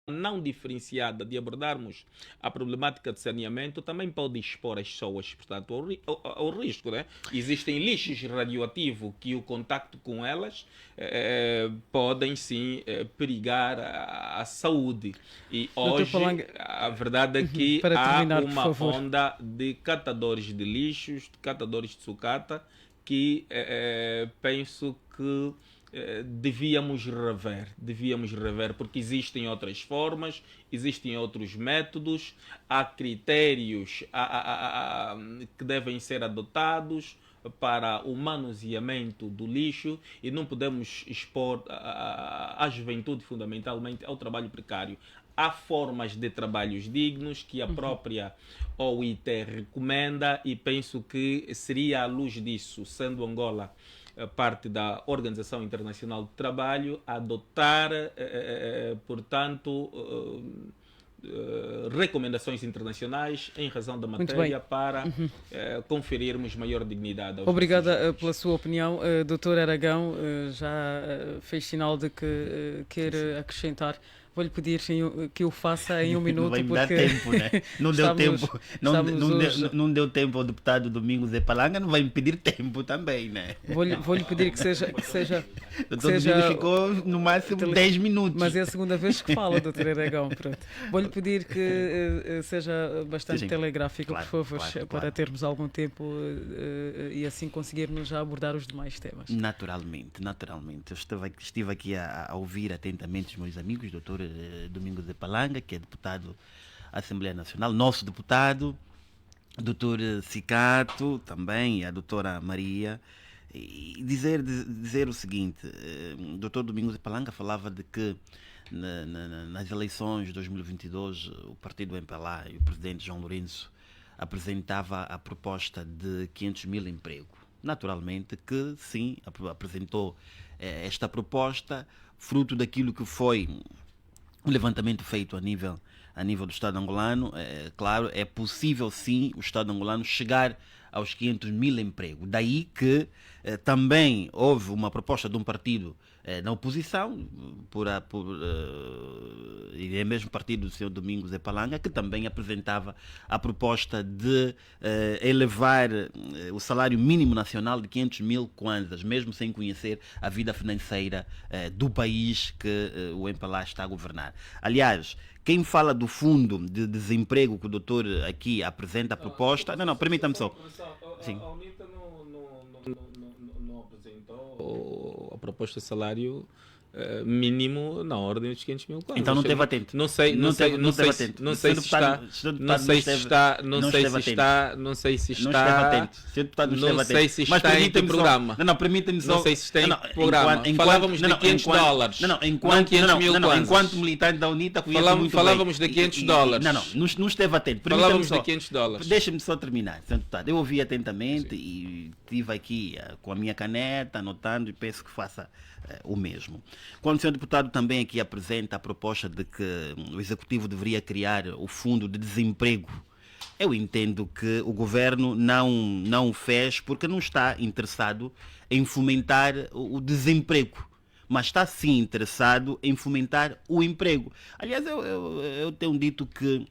não diferenciada de abordarmos a problemática de saneamento também pode expor as pessoas, portanto, ao risco, né? Existem lixos radioativos que o contacto com elas podem sim perigar a saúde. E Doutor hoje Palanga, a verdade é que para há terminar, por uma favor. onda de catadores de lixos, de catadores de sucata, que penso que devíamos rever, porque existem outras formas, existem outros métodos, há critérios que devem ser adotados para o manuseamento do lixo e não podemos expor a juventude fundamentalmente ao trabalho precário. Há formas de trabalhos dignos que a própria OIT recomenda e penso que seria à luz disso, sendo Angola parte da Organização Internacional do Trabalho, adotar, portanto, recomendações internacionais em razão da matéria para conferirmos maior dignidade aos Obrigada pela sua opinião. Dr. Aragão já fez sinal de que quer acrescentar. Vou-lhe pedir que o faça em um minuto. Não vai me porque dar tempo, né? Não deu tempo. Não deu tempo ao deputado Domingos de Palanga, não vai me pedir tempo também, né? Vou-lhe pedir que seja O doutor Domingos ficou no máximo 10 minutos. Mas é a segunda vez que fala, Dr. Aragão. Pronto. Vou-lhe pedir que seja bastante telegráfico, claro, por favor, claro. para termos algum tempo e assim conseguirmos já abordar os demais temas. Naturalmente. Eu estive aqui a ouvir atentamente os meus amigos, doutor Domingos de Palanga, que é deputado da Assembleia Nacional, nosso deputado, doutor Cicato, também a doutora Maria, e dizer o seguinte: o doutor Domingos de Palanga falava de que nas eleições de 2022 o partido MPLA e o presidente João Lourenço apresentava a proposta de 500 mil empregos. Naturalmente que sim, apresentou esta proposta, fruto daquilo que foi o levantamento feito a nível do Estado angolano. Claro, é possível sim o Estado angolano chegar aos 500 mil empregos. Daí que também houve uma proposta de um partido na oposição, e é mesmo partido do Sr. Domingos de Palanga, que também apresentava a proposta de elevar o salário mínimo nacional de 500 mil kwanzas, mesmo sem conhecer a vida financeira do país que o MPLA está a governar. Aliás, quem fala do fundo de desemprego que o doutor aqui apresenta a proposta... Não, permita-me só. Sim. A UNITA não apresentou a proposta de salário mínimo na ordem dos 500 mil kwanzas. Então não esteve atento. Não sei se está, em programa. Não, permita-me só. Não sei se está em programa. Falávamos de 500 dólares. Não, 500 mil kwanzas. Enquanto militante da UNITA, falávamos de 500 dólares. Não esteve atento. Falávamos de 500 dólares. Deixa-me só terminar, Sr. Deputado. Eu ouvi atentamente e estive aqui com a minha caneta, anotando, e penso que faça o mesmo. Quando o Sr. Deputado também aqui apresenta a proposta de que o Executivo deveria criar o Fundo de Desemprego, eu entendo que o Governo não o fez porque não está interessado em fomentar o desemprego, mas está sim interessado em fomentar o emprego. Aliás, eu tenho dito que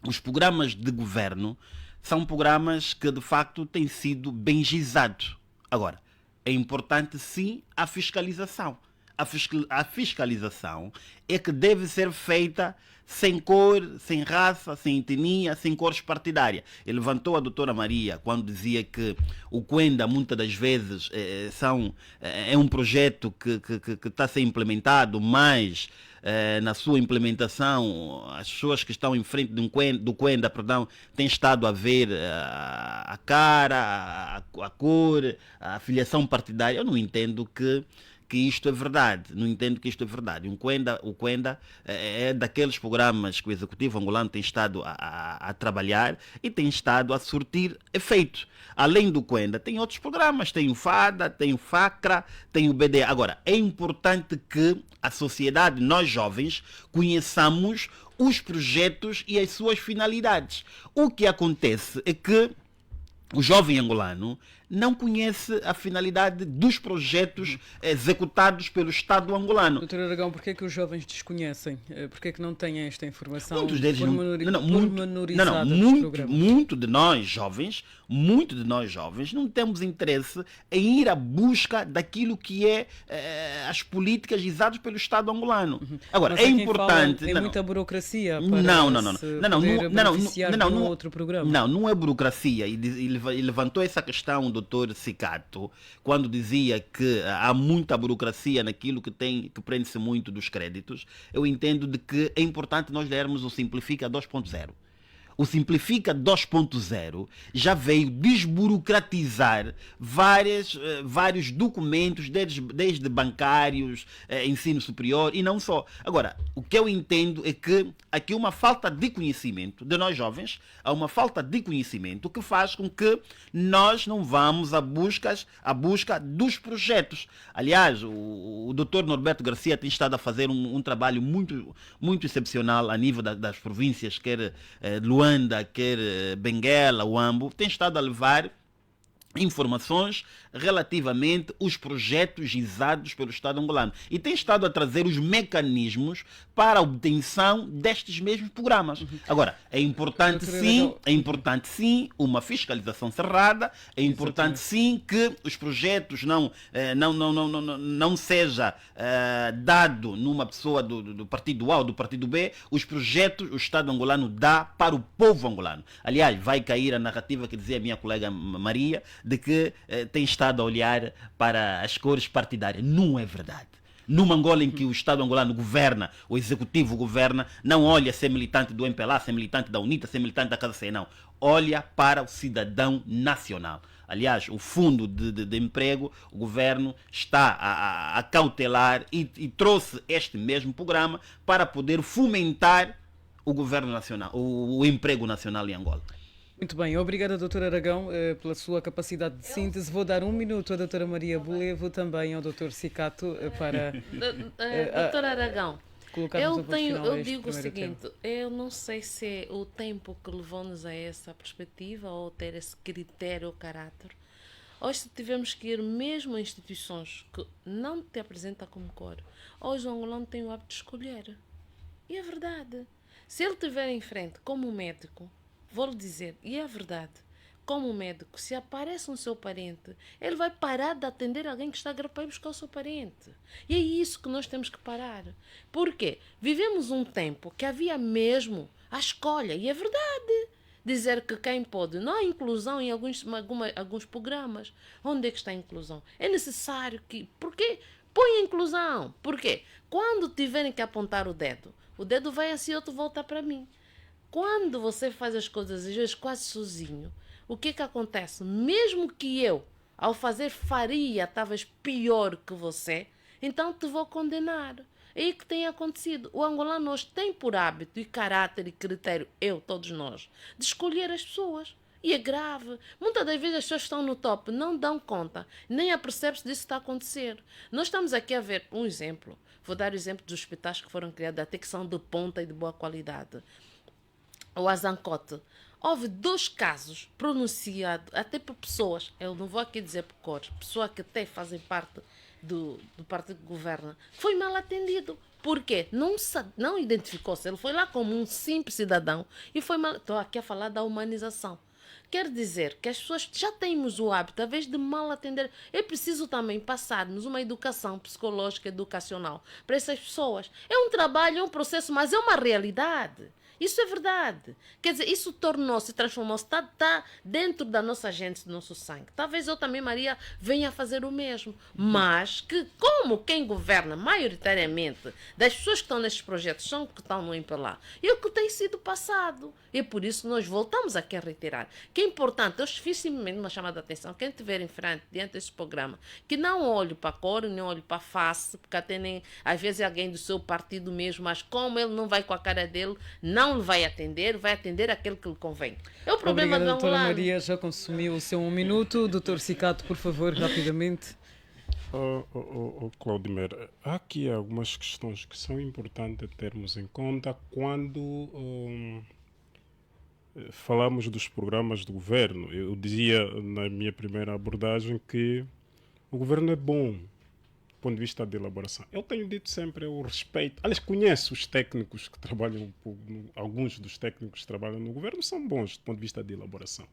os programas de governo são programas que de facto têm sido bem gizados. Agora, é importante sim a fiscalização. A fiscalização é que deve ser feita sem cor, sem raça, sem etnia, sem cores partidárias. Ele levantou a doutora Maria quando dizia que o Quenda muitas das vezes é um projeto que está a ser implementado, mas na sua implementação as pessoas que estão em frente do Quenda, têm estado a ver a cara, a cor, a filiação partidária. Eu não entendo que isto é verdade. Não entendo que isto é verdade. O Quenda é daqueles programas que o Executivo angolano tem estado a trabalhar e tem estado a surtir efeito. Além do Quenda, tem outros programas. Tem o FADA, tem o FACRA, tem o BD. Agora, é importante que a sociedade, nós jovens, conheçamos os projetos e as suas finalidades. O que acontece é que o jovem angolano não conhece a finalidade dos projetos executados pelo Estado angolano. Doutor Aragão, porquê é que os jovens desconhecem? Porquê é que não têm esta informação Muitos deles pormenorizada dos programas? muito de nós jovens não temos interesse em ir à busca daquilo que é as políticas gizadas pelo Estado angolano. Agora, Mas é importante... Tem muita burocracia para não, um outro programa. Não é burocracia. E levantou essa questão o doutor Sicato, quando dizia que há muita burocracia naquilo que prende-se muito dos créditos. Eu entendo de que é importante nós lermos o Simplifica 2.0. O Simplifica 2.0 já veio desburocratizar vários documentos, desde bancários, ensino superior e não só. Agora, o que eu entendo é que aqui uma falta de conhecimento de nós jovens, há uma falta de conhecimento que faz com que nós não vamos à busca dos projetos. Aliás, o Dr. Norberto Garcia tem estado a fazer um trabalho muito, muito excepcional a nível das províncias, quer Luanda, quer Benguela, Huambo, tem estado a levar informações relativamente aos projetos gizados pelo Estado angolano e tem estado a trazer os mecanismos para a obtenção destes mesmos programas. Agora, é importante sim uma fiscalização cerrada, é importante sim que os projetos não seja dado numa pessoa do partido A ou do partido B, os projetos o Estado angolano dá para o povo angolano. Aliás, vai cair a narrativa que dizia a minha colega Maria, de que tem estado a olhar para as cores partidárias. Não é verdade. Numa Angola em que o Estado angolano governa, o Executivo governa, não olha ser militante do MPLA, ser militante da UNITA, ser militante da Casa C, não. Olha para o cidadão nacional. Aliás, o fundo de emprego, o governo está a cautelar e trouxe este mesmo programa para poder fomentar o governo nacional, o emprego nacional em Angola. Muito bem, obrigada, doutor Aragão, pela sua capacidade de síntese. Vou dar um minuto à doutora Maria Bolevo, também ao doutor Sicato, para... Doutor Aragão, eu digo o seguinte, tema. Eu não sei se é o tempo que levou-nos a essa perspectiva ou ter esse critério ou caráter. Hoje, se tivermos que ir mesmo a instituições que não te apresentam como cor, hoje o angolano tem o hábito de escolher. E é verdade. Se ele estiver em frente como médico, vou-lhe dizer, e é verdade, como médico, se aparece um seu parente, ele vai parar de atender alguém que está para ir buscar o seu parente. E é isso que nós temos que parar. Por quê? Vivemos um tempo que havia mesmo a escolha, e é verdade, dizer que quem pode. Não há inclusão em alguns programas. Onde é que está a inclusão? É necessário que... Por quê? Põe a inclusão. Por quê? Quando tiverem que apontar o dedo vai assim, outro volta para mim. Quando você faz as coisas, às vezes quase sozinho, o que acontece? Mesmo que eu, ao fazer faria, talvez pior que você, então te vou condenar. É aí que tem acontecido. O angolano hoje tem por hábito e caráter e critério, todos nós, de escolher as pessoas. E é grave. Muitas das vezes as pessoas que estão no top não dão conta, nem apercebem-se disso que está a acontecer. Nós estamos aqui a ver um exemplo. Vou dar o exemplo dos hospitais que foram criados, até que são de ponta e de boa qualidade. O Azancote. Houve 2 casos pronunciados, até por pessoas, eu não vou aqui dizer por cores, pessoas que até fazem parte do partido que governa, foi mal atendido. Por quê? Não identificou-se, ele foi lá como um simples cidadão e foi mal. Estou aqui a falar da humanização. Quer dizer que as pessoas já temos o hábito, às vezes, de mal atender. É preciso também passarmos uma educação psicológica, educacional para essas pessoas. É um trabalho, é um processo, mas é uma realidade. Isso é verdade. Quer dizer, isso tornou-se, transformou-se, está dentro da nossa gente, do nosso sangue. Talvez eu também, Maria, venha a fazer o mesmo. Mas que, como quem governa maioritariamente das pessoas que estão nestes projetos são que estão no MPLA, e o que tem sido passado. E por isso nós voltamos aqui a reiterar que é importante, eu fiz simplesmente uma chamada de atenção, quem estiver em frente, diante deste programa, que não olhe para a cor, não olhe para a face, porque até nem, às vezes é alguém do seu partido mesmo, mas como ele não vai com a cara dele, não lhe vai atender aquele que lhe convém. É o problema do angolano. Doutora Maria, já consumiu o seu 1 minuto. Doutor Sicato, por favor, rapidamente. Claudimir, há aqui algumas questões que são importantes termos em conta quando falamos dos programas do governo. Eu dizia na minha primeira abordagem que o governo é bom do ponto de vista de elaboração. Eu tenho dito sempre, eu respeito. Aliás, conheço os técnicos que trabalham, alguns dos técnicos que trabalham no governo são bons do ponto de vista de elaboração.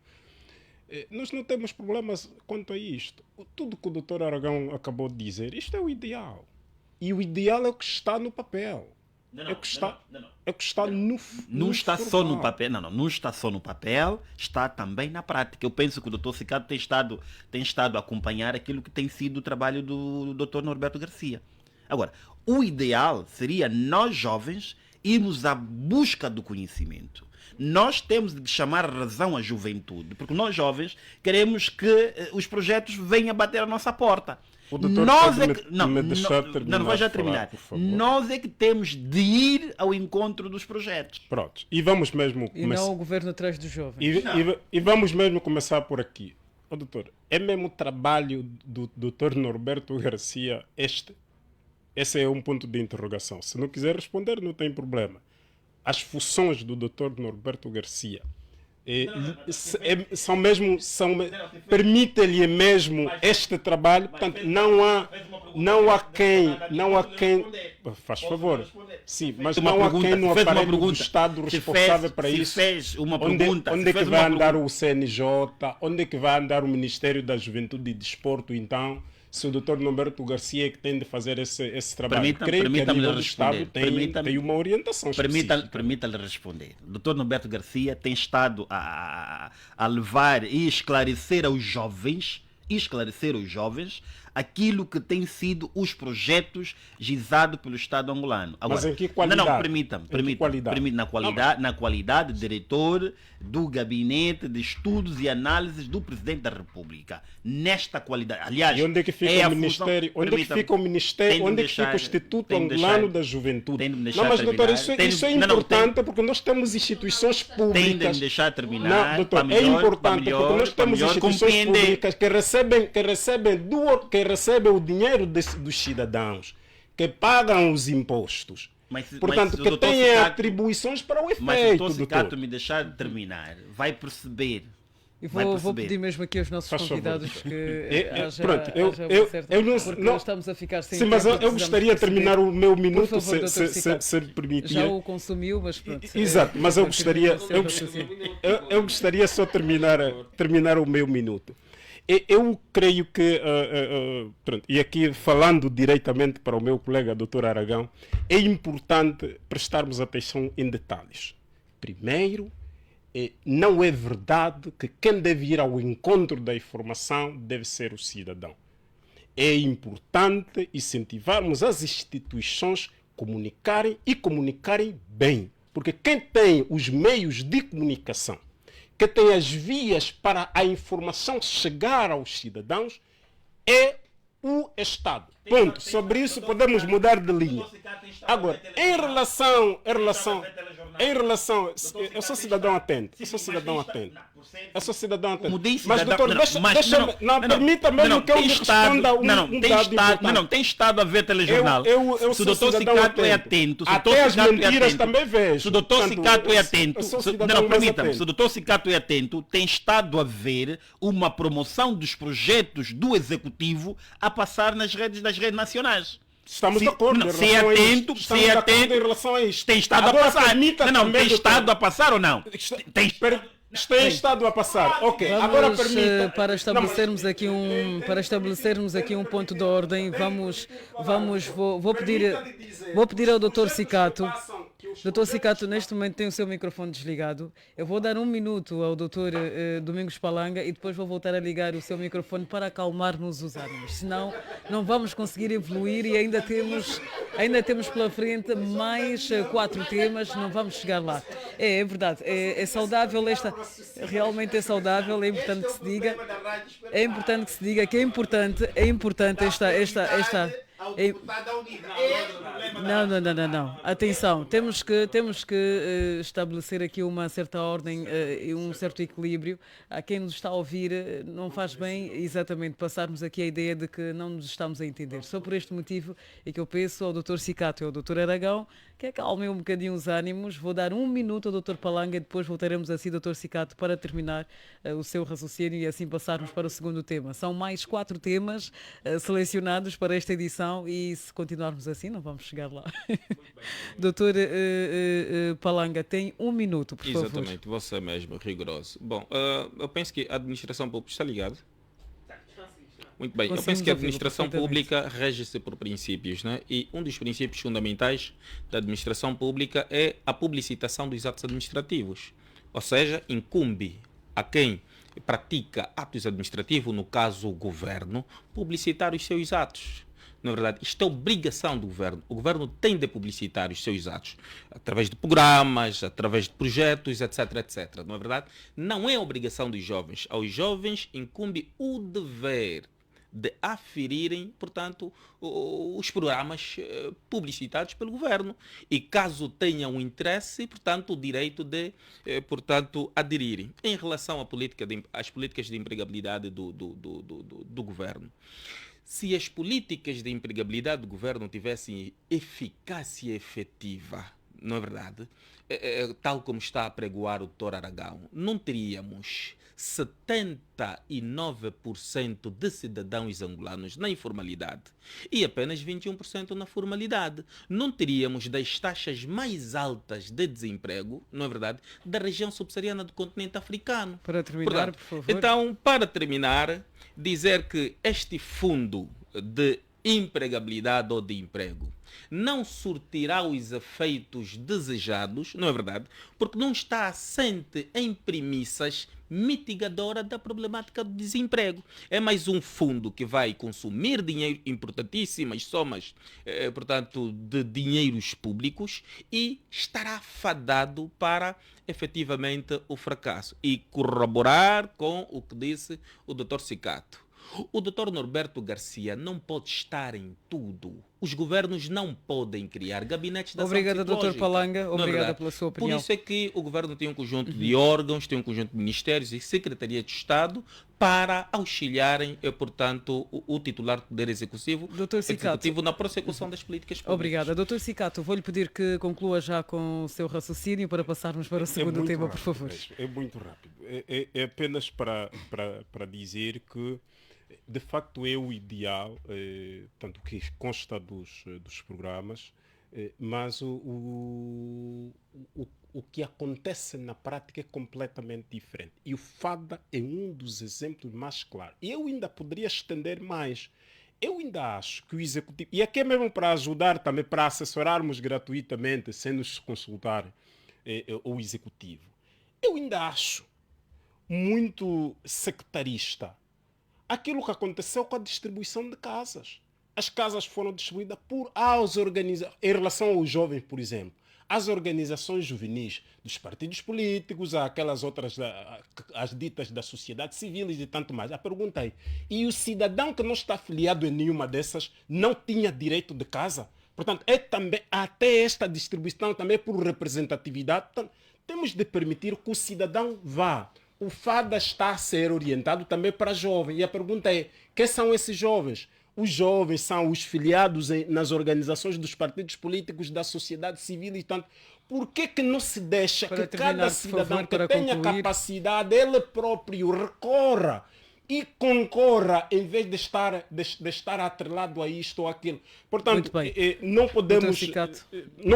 Nós não temos problemas quanto a isto. Tudo que o Dr. Aragão acabou de dizer, isto é o ideal. E o ideal é o que está no papel. É o que está no Não está só no formal. papel, não está só no papel, está também na prática. Eu penso que o Dr. Cicato tem estado a acompanhar aquilo que tem sido o trabalho do Dr. Norberto Garcia. Agora, o ideal seria nós jovens irmos à busca do conhecimento. Nós temos de chamar razão à juventude, porque nós jovens queremos que os projetos venham bater à nossa porta. O doutor Nós pode é que, me deixar terminar não vai já de falar, terminar. por favor. Nós é que temos de ir ao encontro dos projetos. Pronto. E vamos mesmo E não o governo atrás dos jovens. E vamos mesmo começar por aqui. Ó, doutor, é mesmo o trabalho do Dr. Norberto Garcia este? Esse é um ponto de interrogação. Se não quiser responder, não tem problema. As funções do Dr. Norberto Garcia são mesmo, permite-lhe mesmo este trabalho. Portanto, não há quem, faz favor, sim, mas não há quem no aparelho do Estado responsável para isso. Fez uma Onde pergunta, é que vai andar o CNJ? Onde é que vai andar o Ministério da Juventude e Desporto, então? Se o Dr. Norberto Garcia é que tem de fazer esse trabalho. Creio que a nível do Estado tem uma orientação específica. Permita-lhe responder. O Dr. Norberto Garcia tem estado a levar e esclarecer aos jovens aquilo que tem sido os projetos gizados pelo Estado angolano. Agora, mas em que qualidade? Não, permita-me. Na qualidade de diretor do Gabinete de Estudos e Análises do Presidente da República. Nesta qualidade. Aliás, e onde é que fica o Ministério? Onde é que fica o Ministério? Onde é que fica o Instituto Angolano da Juventude? Não, mas doutor, isso é importante porque nós temos instituições públicas. Tem de me deixar terminar. Não, doutor, é importante porque nós temos instituições públicas que recebem o dinheiro dos cidadãos, que pagam os impostos. Portanto, que têm atribuições para o efeito. Mas se o Dr. Cicato me deixar terminar, vai perceber. E vou pedir mesmo aqui aos nossos convidados que pronto, nós estamos a ficar sem sim, mas eu gostaria de terminar o meu minuto, por favor, se me permitir. Já o consumiu, mas pronto. Exato, mas eu gostaria só terminar o meu minuto. Eu creio que, pronto, e aqui falando diretamente para o meu colega Dr. Aragão, é importante prestarmos atenção em detalhes. Primeiro, não é verdade que quem deve ir ao encontro da informação deve ser o cidadão. É importante incentivarmos as instituições comunicarem bem, porque quem tem os meios de comunicação, que tem as vias para a informação chegar aos cidadãos, é o Estado. Ponto. Sobre isso podemos mudar de linha. Agora, em relação, eu sou cidadão atento. Mas, doutor, permita mesmo que eu lhe responda um dado importante. Tem estado a ver telejornal. Se o doutor Cicato é atento, até as mentiras também vejo. Se o doutor Cicato é atento, permita-me, se o doutor Cicato é atento, tem estado a ver uma promoção dos projetos do Executivo a passar nas redes nacionais. Estamos de acordo. Se é atento em relação a isto. Tem estado agora, a passar. Não, tem estado a passar ou não? Tem estado a passar. Ok. Vamos, agora permita. Para estabelecermos aqui um ponto de ordem, vou pedir ao Dr. Cicato. Dr. Cicato, neste momento tem o seu microfone desligado. Eu vou dar um minuto ao Dr. Domingos Palanga e depois vou voltar a ligar o seu microfone para acalmar-nos os ânimos. Senão, não vamos conseguir evoluir e ainda temos pela frente mais 4 temas, não vamos chegar lá. É verdade, é saudável realmente é saudável, é importante que se diga. É importante que se diga que é importante esta Não. Atenção, temos que estabelecer aqui uma certa ordem e um certo equilíbrio. A quem nos está a ouvir não faz bem exatamente passarmos aqui a ideia de que não nos estamos a entender. Só por este motivo é que eu peço ao Dr. Cicato e ao Dr. Aragão que acalmem um bocadinho os ânimos. Vou dar 1 minuto ao Dr. Palanga e depois voltaremos assim, Dr. Cicato, para terminar o seu raciocínio e assim passarmos para o segundo tema. São mais 4 temas selecionados para esta edição e se continuarmos assim não vamos chegar lá. Dr. Palanga, tem 1 minuto, por favor. Exatamente, você mesmo, rigoroso. Bom, eu penso que a administração pública está ligada. Muito bem, eu penso que a administração pública rege-se por princípios, né? E um dos princípios fundamentais da administração pública é a publicitação dos atos administrativos. Ou seja, incumbe a quem pratica atos administrativos, no caso o governo, publicitar os seus atos. Na verdade, isto é obrigação do governo. O governo tem de publicitar os seus atos através de programas, através de projetos, etc, etc. Na verdade, não é obrigação dos jovens. Aos jovens incumbe o dever de aferirem, portanto, os programas publicitados pelo governo e, caso tenham interesse, portanto, o direito de, portanto, aderirem. Em relação às políticas de empregabilidade do governo, se as políticas de empregabilidade do governo tivessem eficácia efetiva, não é verdade? Tal como está a pregoar o Dr. Aragão, não teríamos 79% de cidadãos angolanos na informalidade e apenas 21% na formalidade. Não teríamos das taxas mais altas de desemprego, não é verdade, da região subsaariana do continente africano. Para terminar, por favor. Então, para terminar, dizer que este fundo de empregabilidade ou de emprego não surtirá os efeitos desejados, não é verdade? Porque não está assente em premissas mitigadoras da problemática do desemprego. É mais um fundo que vai consumir dinheiro, importantíssimas somas, portanto, de dinheiros públicos e estará fadado para, efetivamente, o fracasso. E corroborar com o que disse o Dr. Cicato. O Dr. Norberto Garcia não pode estar em tudo. Os governos não podem criar gabinetes da ação Obrigada, psicológica. Dr. Palanga. Obrigada pela sua Por opinião. isso é que o governo tem um conjunto de órgãos, tem um conjunto de ministérios e secretaria de Estado para auxiliarem, portanto, o titular do Poder Executivo, Dr. Cicato. na prossecução das políticas públicas. Obrigada. Dr. Cicato, vou-lhe pedir que conclua já com o seu raciocínio para passarmos para o segundo tema, por favor. É muito rápido. É apenas para dizer que, de facto, é o ideal, tanto que consta dos programas, mas o que acontece na prática é completamente diferente. E o FADA é um dos exemplos mais claros. E eu ainda poderia estender mais. Eu ainda acho que o Executivo, e aqui é mesmo para ajudar também, para assessorarmos gratuitamente, sem nos consultar o Executivo, eu ainda acho muito sectarista aquilo que aconteceu com a distribuição de casas. As casas foram distribuídas em relação aos jovens, por exemplo, às organizações juvenis dos partidos políticos, aquelas outras, as ditas da sociedade civil e tanto mais. A pergunta é, e o cidadão que não está afiliado em nenhuma dessas não tinha direito de casa? Portanto, também, até esta distribuição também por representatividade, temos de permitir que o cidadão vá. O FADA está a ser orientado também para jovens. E a pergunta é, quem são esses jovens? Os jovens são os filiados nas organizações dos partidos políticos, da sociedade civil e tanto. Por que não se deixa que cada cidadão que tenha capacidade, ele próprio recorra e concorra em vez de estar atrelado a isto ou aquilo? Portanto, não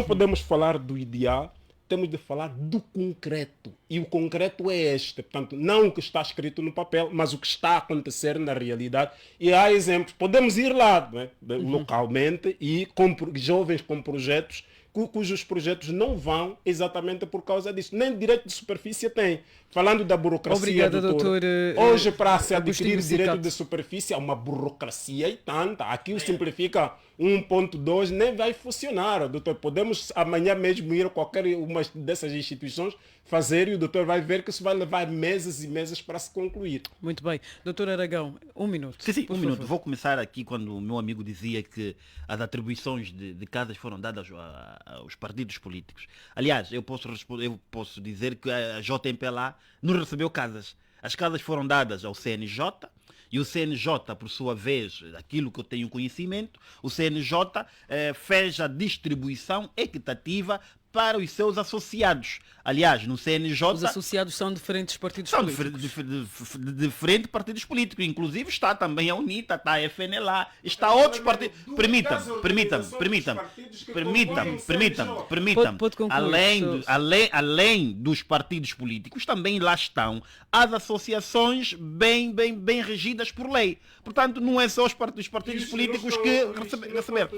podemos falar do ideal. Temos de falar do concreto. E o concreto é este. Portanto, não o que está escrito no papel, mas o que está a acontecer na realidade. E há exemplos. Podemos ir lá, né, localmente e com jovens com projetos cujos projetos não vão exatamente por causa disso. Nem direito de superfície tem. Falando da burocracia, obrigada, doutor. Hoje, para se adquirir direito de superfície, há uma burocracia e tanta. Aqui o simplifica 1.2 nem vai funcionar. Doutor, podemos amanhã mesmo ir a qualquer uma dessas instituições fazer e o doutor vai ver que isso vai levar meses e meses para se concluir. Muito bem. Doutor Aragão, 1 minuto. Sim, 1 minuto. Vou começar aqui quando o meu amigo dizia que as atribuições de casas foram dadas aos partidos políticos. Aliás, eu posso dizer que a JMP lá não recebeu casas. As casas foram dadas ao CNJ E o CNJ, por sua vez, aquilo que eu tenho conhecimento, o CNJ fez a distribuição equitativa para os seus associados. Aliás, no CNJ... Os associados são diferentes partidos São políticos. diferentes partidos políticos. Inclusive está também a UNITA, está a FNLA, está outros partidos. Permitam-me. Pode concluir, Além dos partidos políticos, também lá estão as associações bem regidas por lei. Portanto, não é só os partidos políticos que receberam.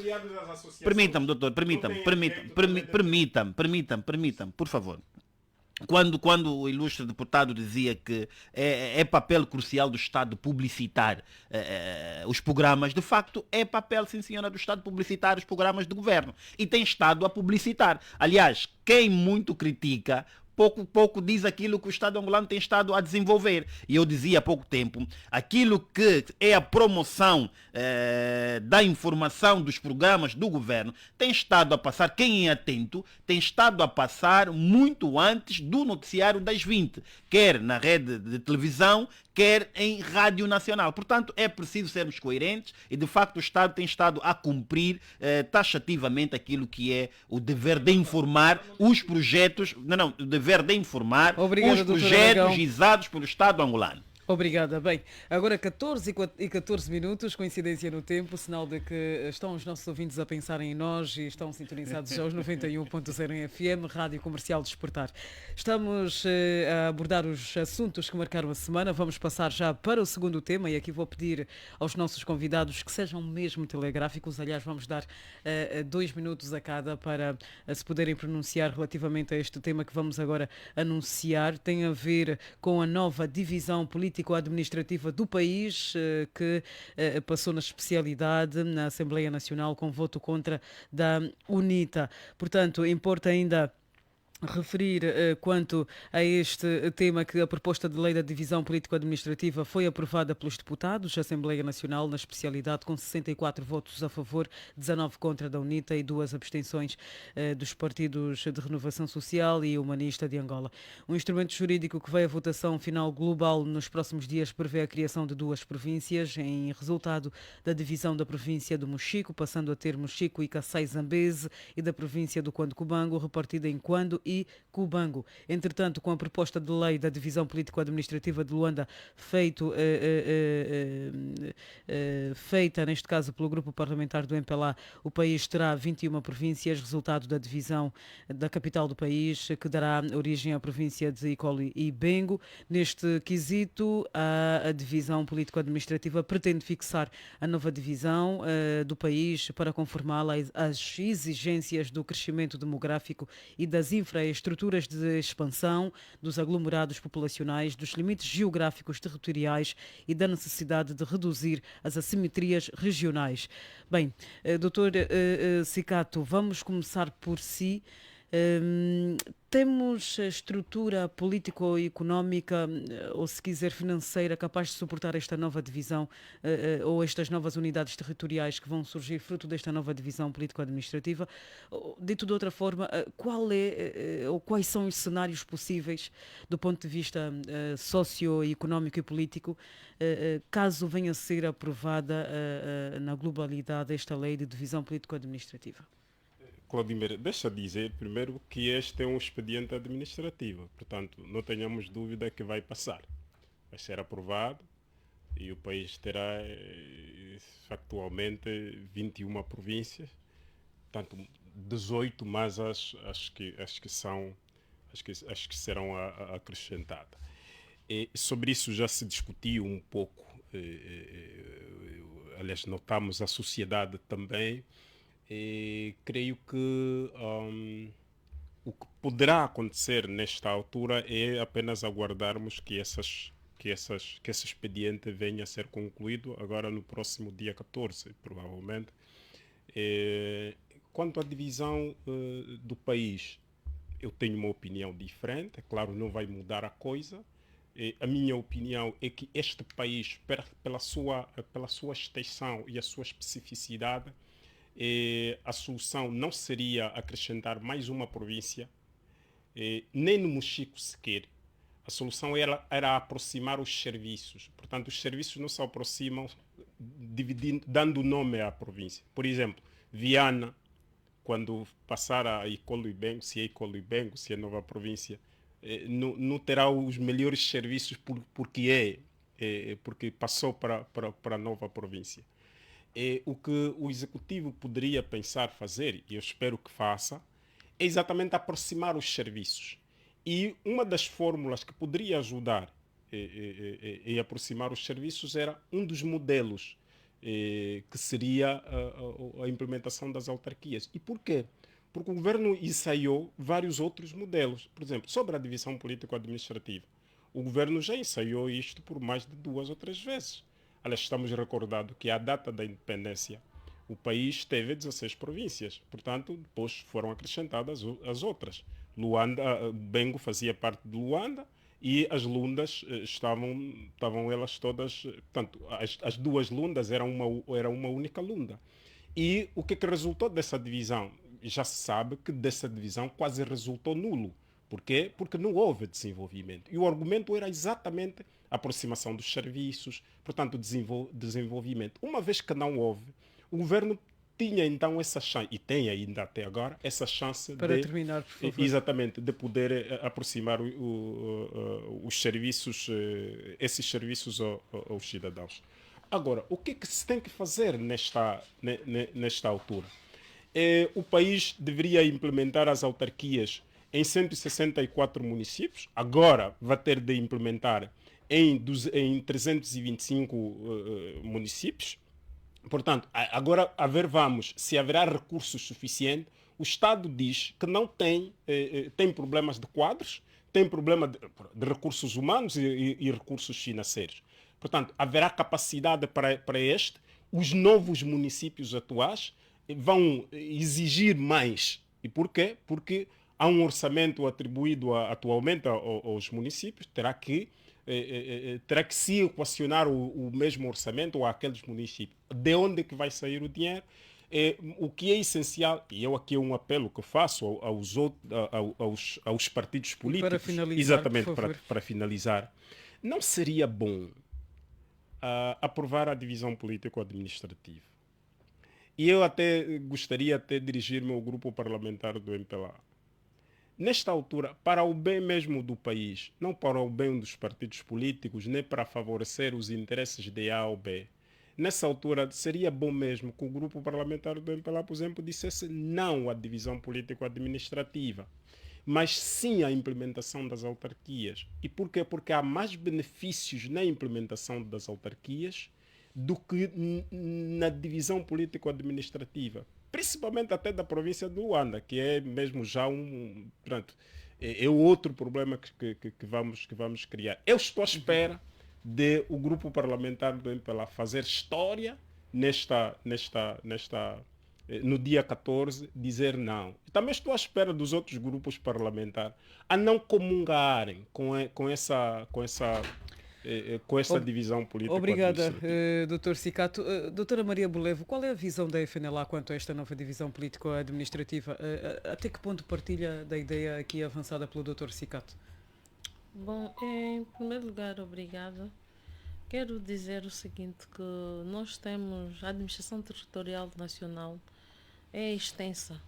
Permitam-me, doutor, permitam-me, por favor. Quando o ilustre deputado dizia que é papel crucial do Estado publicitar os programas, de facto é papel, sim senhora, do Estado publicitar os programas de governo. E tem estado a publicitar. Aliás, quem muito critica, pouco diz aquilo que o Estado angolano tem estado a desenvolver. E eu dizia há pouco tempo, aquilo que é a promoção da informação dos programas do governo tem estado a passar, quem é atento, tem estado a passar muito antes do noticiário das 20, quer na rede de televisão, quer em rádio nacional. Portanto, é preciso sermos coerentes e, de facto, o Estado tem estado a cumprir taxativamente aquilo que é o dever de informar os projetos, o dever de informar os projetos gizados pelo Estado angolano. Obrigada. Bem, agora 14 minutos, coincidência no tempo, sinal de que estão os nossos ouvintes a pensar em nós e estão sintonizados aos 91.0 em FM, Rádio Comercial Despertar. Estamos a abordar os assuntos que marcaram a semana. Vamos passar já para o segundo tema e aqui vou pedir aos nossos convidados que sejam mesmo telegráficos. Aliás, vamos dar 2 minutos a cada para se poderem pronunciar relativamente a este tema que vamos agora anunciar. Tem a ver com a nova divisão político-administrativa do país, que passou na especialidade na Assembleia Nacional com voto contra da UNITA. Portanto, importa ainda referir quanto a este tema que a proposta de lei da divisão político-administrativa foi aprovada pelos deputados da Assembleia Nacional na especialidade com 64 votos a favor, 19 contra da UNITA e 2 abstenções dos partidos de Renovação Social e Humanista de Angola. Um instrumento jurídico que vai à votação final global nos próximos dias prevê a criação de 2 províncias em resultado da divisão da província do Mochico, passando a ter Mochico e Kassai-Zambeze, e da província do Cuando-Cubango, repartida em Cuando e Cubango. Entretanto, com a proposta de lei da divisão político-administrativa de Luanda feita, neste caso, pelo grupo parlamentar do MPLA, o país terá 21 províncias, resultado da divisão da capital do país, que dará origem à província de Icolo e Bengo. Neste quesito, a divisão político-administrativa pretende fixar a nova divisão do país para conformá-la às exigências do crescimento demográfico e das infraestruturas de expansão, dos aglomerados populacionais, dos limites geográficos territoriais e da necessidade de reduzir as assimetrias regionais. Bem, Dr. Cicato, vamos começar por si. Temos a estrutura político-económica, ou se quiser financeira, capaz de suportar esta nova divisão ou estas novas unidades territoriais que vão surgir fruto desta nova divisão político-administrativa? Dito de outra forma, ou quais são os cenários possíveis do ponto de vista socioeconómico e político caso venha a ser aprovada na globalidade esta lei de divisão político-administrativa? Claudimir, deixa dizer primeiro que este é um expediente administrativo, portanto não tenhamos dúvida que vai passar. Vai ser aprovado e o país terá factualmente 21 províncias, portanto 18 mais as que serão acrescentadas. E sobre isso já se discutiu um pouco, aliás notamos a sociedade também. E creio que o que poderá acontecer nesta altura é apenas aguardarmos que esse expediente venha a ser concluído agora no próximo dia 14, provavelmente. Quanto à divisão do país, eu tenho uma opinião diferente, é claro, não vai mudar a coisa. A minha opinião é que este país, pela sua extensão e a sua especificidade, a solução não seria acrescentar mais uma província, nem no Mochico sequer, A solução era aproximar os serviços. Portanto, os serviços não se aproximam dando nome à província. Por exemplo, Viana, quando passar a Icolo-Ibengo, se é Icolo-Ibengo, se é nova província, não terá os melhores serviços porque passou para a nova província. O que o executivo poderia pensar fazer, e eu espero que faça, é exatamente aproximar os serviços. E uma das fórmulas que poderia ajudar em aproximar os serviços era um dos modelos, que seria a implementação das autarquias. E por quê? Porque o governo ensaiou vários outros modelos. Por exemplo, sobre a divisão político-administrativa. O governo já ensaiou isto por mais de 2 ou 3 vezes. Aliás, estamos recordados que à data da independência o país teve 16 províncias. Portanto, depois foram acrescentadas as outras. Bengo fazia parte de Luanda e as lundas estavam elas todas... Portanto, as 2 lundas eram uma única lunda. E o que resultou dessa divisão? Já se sabe que dessa divisão quase resultou nulo. Por quê? Porque não houve desenvolvimento. E o argumento era exatamente a aproximação dos serviços, portanto, desenvolvimento. Uma vez que não houve, o governo tinha então essa chance, e tem ainda até agora, essa chance para terminar, por favor. Exatamente, de poder aproximar os serviços, esses serviços aos cidadãos. Agora, o que se tem que fazer nesta altura? O país deveria implementar as autarquias em 164 municípios, agora vai ter de implementar em 325 municípios. Portanto, agora vamos se haverá recursos suficientes. O Estado diz que não tem problemas de quadros, tem problema de recursos humanos e recursos financeiros. Portanto, haverá capacidade para este. Os novos municípios atuais vão exigir mais. E por quê? Porque há um orçamento atribuído atualmente aos municípios, terá que se equacionar o mesmo orçamento àqueles municípios. De onde é que vai sair o dinheiro? O que é essencial, e eu aqui é um apelo que faço aos partidos políticos, para finalizar, exatamente para finalizar, não seria bom aprovar a divisão político-administrativa? E eu até gostaria de dirigir-me ao grupo parlamentar do MPLA. Nesta altura, para o bem mesmo do país, não para o bem dos partidos políticos, nem para favorecer os interesses de A ou B, nessa altura seria bom mesmo que o grupo parlamentar do MPLA, por exemplo, dissesse não à divisão político-administrativa, mas sim à implementação das autarquias. E por quê? Porque há mais benefícios na implementação das autarquias do que na divisão político-administrativa. Principalmente até da província de Luanda, que é mesmo já é outro problema que vamos criar. Eu estou à espera de o grupo parlamentar do MPLA fazer história no dia 14, dizer não. Também estou à espera dos outros grupos parlamentares a não comungarem com essa divisão política. Obrigada, Dr. Sicato. Doutora Maria Bolevo, qual é a visão da FNLA quanto a esta nova divisão político-administrativa? Até que ponto partilha da ideia aqui avançada pelo Dr. Sicato? Bom, em primeiro lugar, obrigada. Quero dizer o seguinte, que nós temos a administração territorial nacional é extensa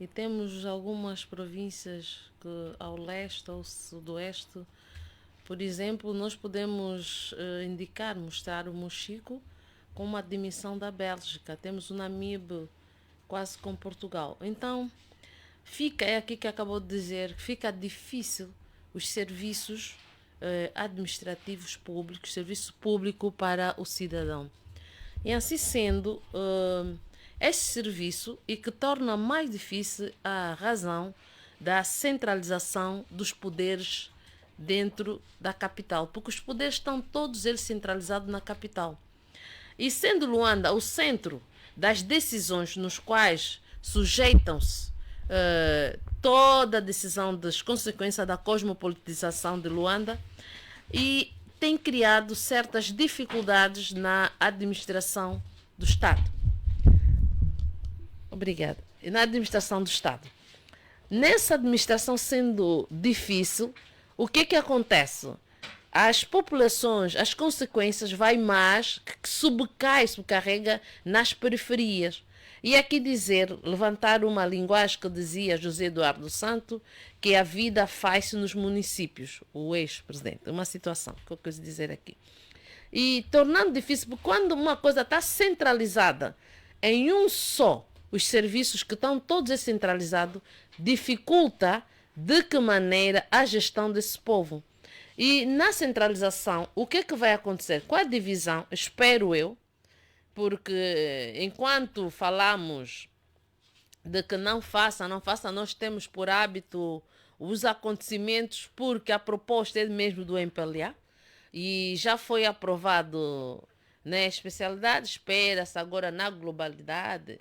e temos algumas províncias que ao leste, ao sudoeste. Por exemplo, nós podemos mostrar o Mochico com uma dimensão da Bélgica. Temos o Namibe quase com Portugal. Então, é aqui que acabou de dizer, fica difícil os serviços administrativos públicos, serviço público para o cidadão. E assim sendo, este serviço e que torna mais difícil a razão da centralização dos poderes dentro da capital, porque os poderes estão todos eles centralizados na capital. E sendo Luanda o centro das decisões nos quais sujeitam-se toda a decisão das consequências da cosmopolitização de Luanda, e tem criado certas dificuldades na administração do Estado. Obrigada. E na administração do Estado. Nessa administração sendo difícil, o que acontece? As populações, as consequências vai mais que subcarrega nas periferias. E aqui dizer, levantar uma linguagem que dizia José Eduardo Santo, que a vida faz-se nos municípios, o ex-presidente, uma situação que eu quis dizer aqui. E tornando difícil, porque quando uma coisa está centralizada em um só, os serviços que estão todos descentralizados, dificulta de que maneira a gestão desse povo. E na centralização, o que vai acontecer? Com a divisão, espero eu, porque enquanto falamos de que não faça, nós temos por hábito os acontecimentos, porque a proposta é mesmo do MPLA e já foi aprovado na especialidade, espera-se agora na globalidade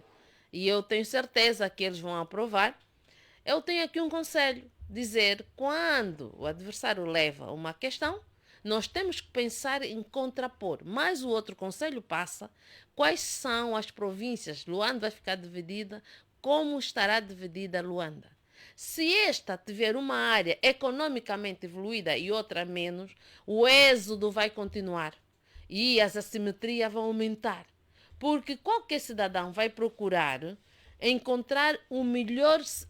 e eu tenho certeza que eles vão aprovar. Eu tenho aqui um conselho, dizer, quando o adversário leva uma questão, nós temos que pensar em contrapor. Mas o outro conselho passa, quais são as províncias? Luanda vai ficar dividida, como estará dividida Luanda? Se esta tiver uma área economicamente evoluída e outra menos, o êxodo vai continuar e as assimetrias vão aumentar. Porque qualquer cidadão vai procurar encontrar o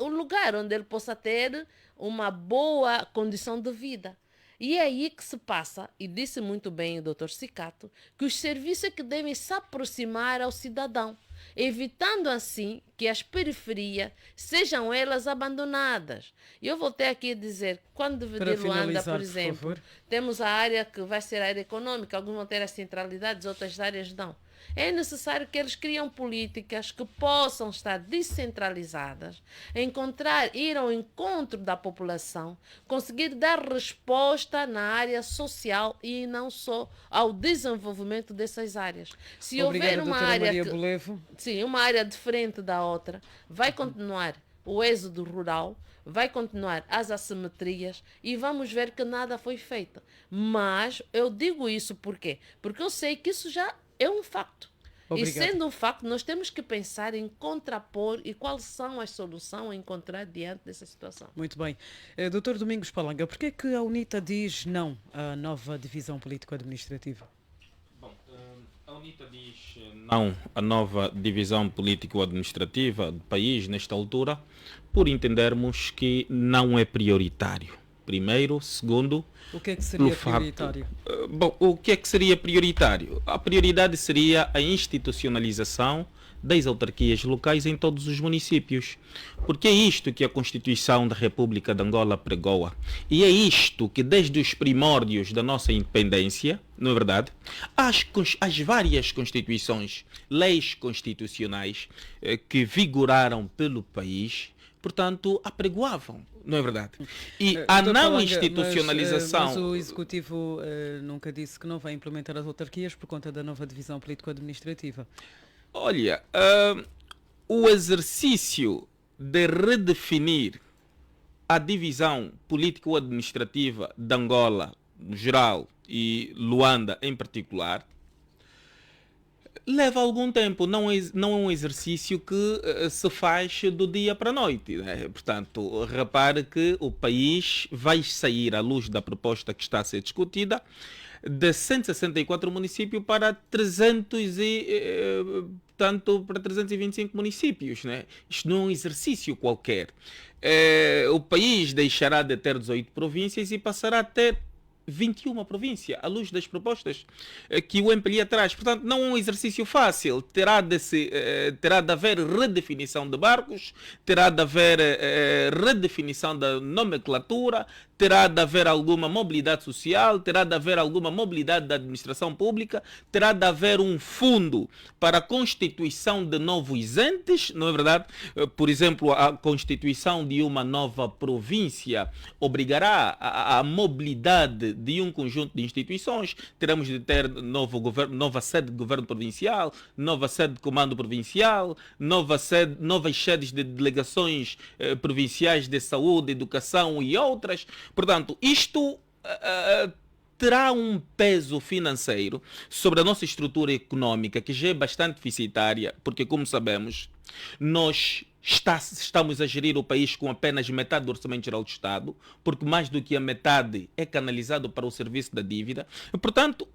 lugar onde ele possa ter uma boa condição de vida. E é aí que se passa, e disse muito bem o Dr. Cicato, que os serviços é que devem se aproximar ao cidadão, evitando assim que as periferias sejam elas abandonadas. E eu voltei aqui a dizer, quando dividir Luanda, por exemplo, temos a área que vai ser a área econômica, alguns vão ter as centralidades, outras áreas não. É necessário que eles criem políticas que possam estar descentralizadas, ir ao encontro da população, conseguir dar resposta na área social e não só ao desenvolvimento dessas áreas. Se houver uma área uma área diferente da outra, vai continuar o êxodo rural, vai continuar as assimetrias e vamos ver que nada foi feito. Mas eu digo isso por quê? Porque eu sei que isso já é um facto. Obrigado. E sendo um facto, nós temos que pensar em contrapor e quais são as soluções a encontrar diante dessa situação. Muito bem. Dr. Domingos Palanga, por que é que a UNITA diz não à nova divisão político-administrativa? Bom, a UNITA diz não à nova divisão político-administrativa do país nesta altura, por entendermos que não é prioritário. Primeiro, segundo... O que é que seria prioritário? Bom, o que é que seria prioritário? A prioridade seria a institucionalização das autarquias locais em todos os municípios. Porque é isto que a Constituição da República de Angola pregoa. E é isto que, desde os primórdios da nossa independência, não é verdade? As várias constituições, leis constitucionais que vigoraram pelo país, portanto, apregoavam. Não é verdade? E a não institucionalização... Mas o Executivo nunca disse que não vai implementar as autarquias por conta da nova divisão político-administrativa. Olha, o exercício de redefinir a divisão político-administrativa de Angola, no geral, e Luanda em particular, leva algum tempo, não é um exercício que se faz do dia para a noite, né? Portanto, repare que o país vai sair à luz da proposta que está a ser discutida de 164 municípios para 325 municípios, né? Isto não é um exercício qualquer. O país deixará de ter 18 províncias e passará a ter 21 províncias, à luz das propostas que o MPLA traz. Portanto, não é um exercício fácil. Terá de haver redefinição de barcos, terá de haver redefinição da nomenclatura, terá de haver alguma mobilidade social, terá de haver alguma mobilidade da administração pública, terá de haver um fundo para a constituição de novos entes, não é verdade? Por exemplo, a constituição de uma nova província obrigará a mobilidade de um conjunto de instituições. Teremos de ter nova sede de governo provincial, nova sede de comando provincial, novas sedes de delegações provinciais de saúde, educação e outras. Portanto, isto terá um peso financeiro sobre a nossa estrutura econômica, que já é bastante deficitária, porque, como sabemos, nós estamos a gerir o país com apenas metade do Orçamento Geral do Estado, porque mais do que a metade é canalizado para o serviço da dívida. E, portanto,